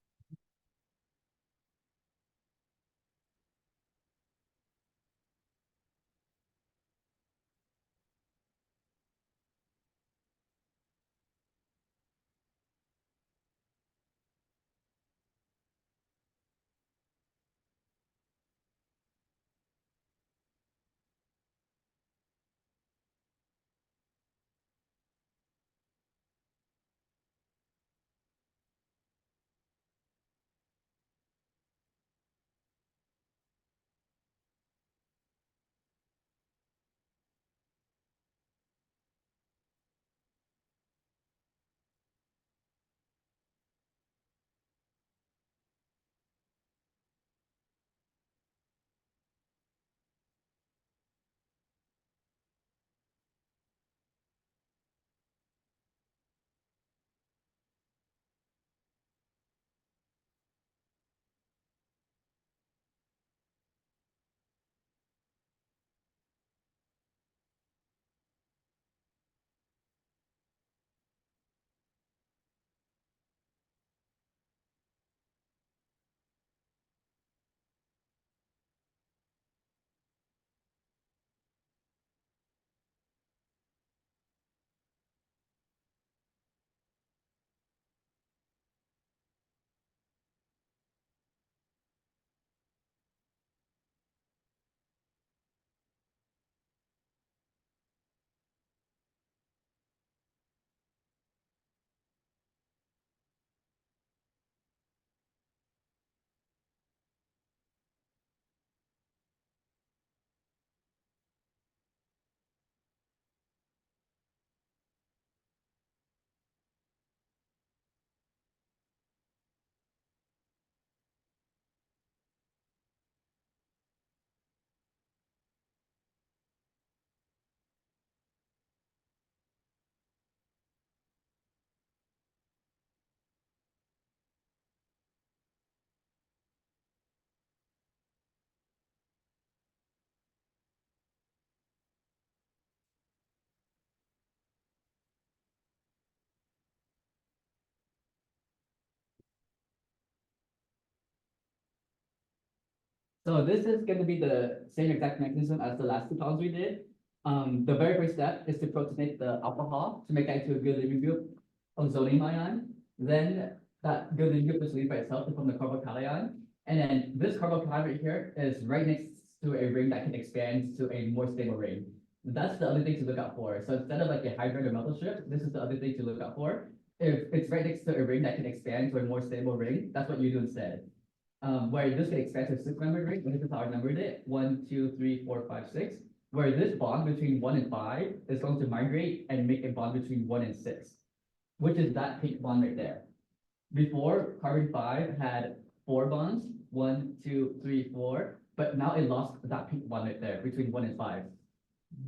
So this is going to be the same exact mechanism as the last two problems we did. The very first step is to protonate the alcohol to make that into a good leaving group of zonium ion. Then that good leaving group is leave by itself to form the carbocation. And then this carbocation right here is right next to a ring that can expand to a more stable ring. That's the other thing to look out for. So instead of like a hydride or metal strip, this is the other thing to look out for. If it's right next to a ring that can expand to a more stable ring, that's what you do instead. Where this can expand to a six-membered ring, this is how I numbered it, 1, 2, 3, 4, 5, 6. Where this bond between 1 and 5 is going to migrate and make a bond between 1 and 6, which is that pink bond right there. Before, carbon 5 had 4 bonds, 1, 2, 3, 4, but now it lost that pink bond right there between 1 and 5.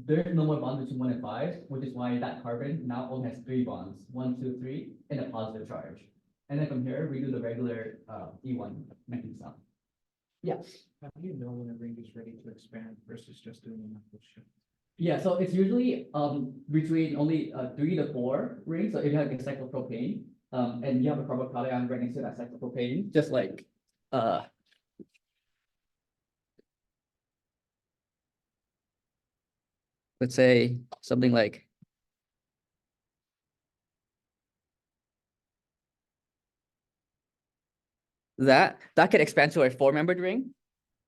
There's no more bond between 1 and 5, which is why that carbon now only has 3 bonds, 1, 2, 3, and a positive charge. And then from here, we do the regular E1 mechanism. Yeah. How do you know when a ring is ready to expand versus just doing a knuckle shift? Yeah, so it's usually between only 3 to 4 rings. So if you have a cyclopropane, and you have a carbocation right next to that cyclopropane, just like let's say something like that could expand to a 4-membered ring.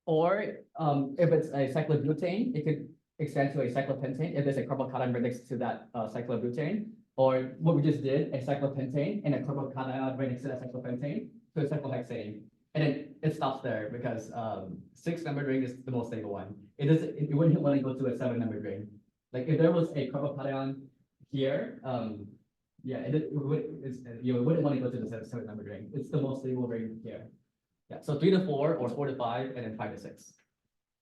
Or if it's a cyclobutane, it could expand to a cyclopentane if there's a carbocation right next to that cyclobutane. Or what we just did, a cyclopentane and a carbocation right next to that cyclopentane, so a cyclohexane. And then it stops there because 6-membered ring is the most stable one. It wouldn't want to go to a 7-membered ring. Like if there was a carbocation here, yeah, you wouldn't want to go to the 7-membered ring. It's the most stable ring here. Yeah, so 3 to 4 or 4 to 5 and then 5 to 6.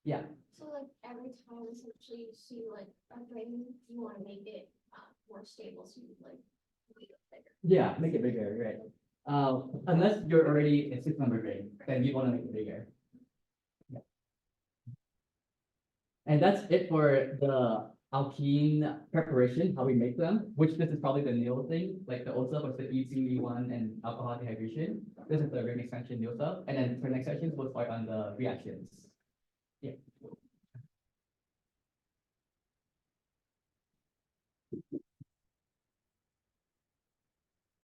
Yeah, So like every time essentially you see like a ring, you wanna make it more stable, so you like make it bigger. yeah, make it bigger, right? Unless you're already in 6-number ring, then you want to make it bigger. Yeah. And that's it for the alkene preparation, how we make them, which this is probably the new thing, like the old stuff was the E2, E1, and alcohol dehydration. This is the ring expansion new stuff. And then for next sessions, we'll start on the reactions. Yeah.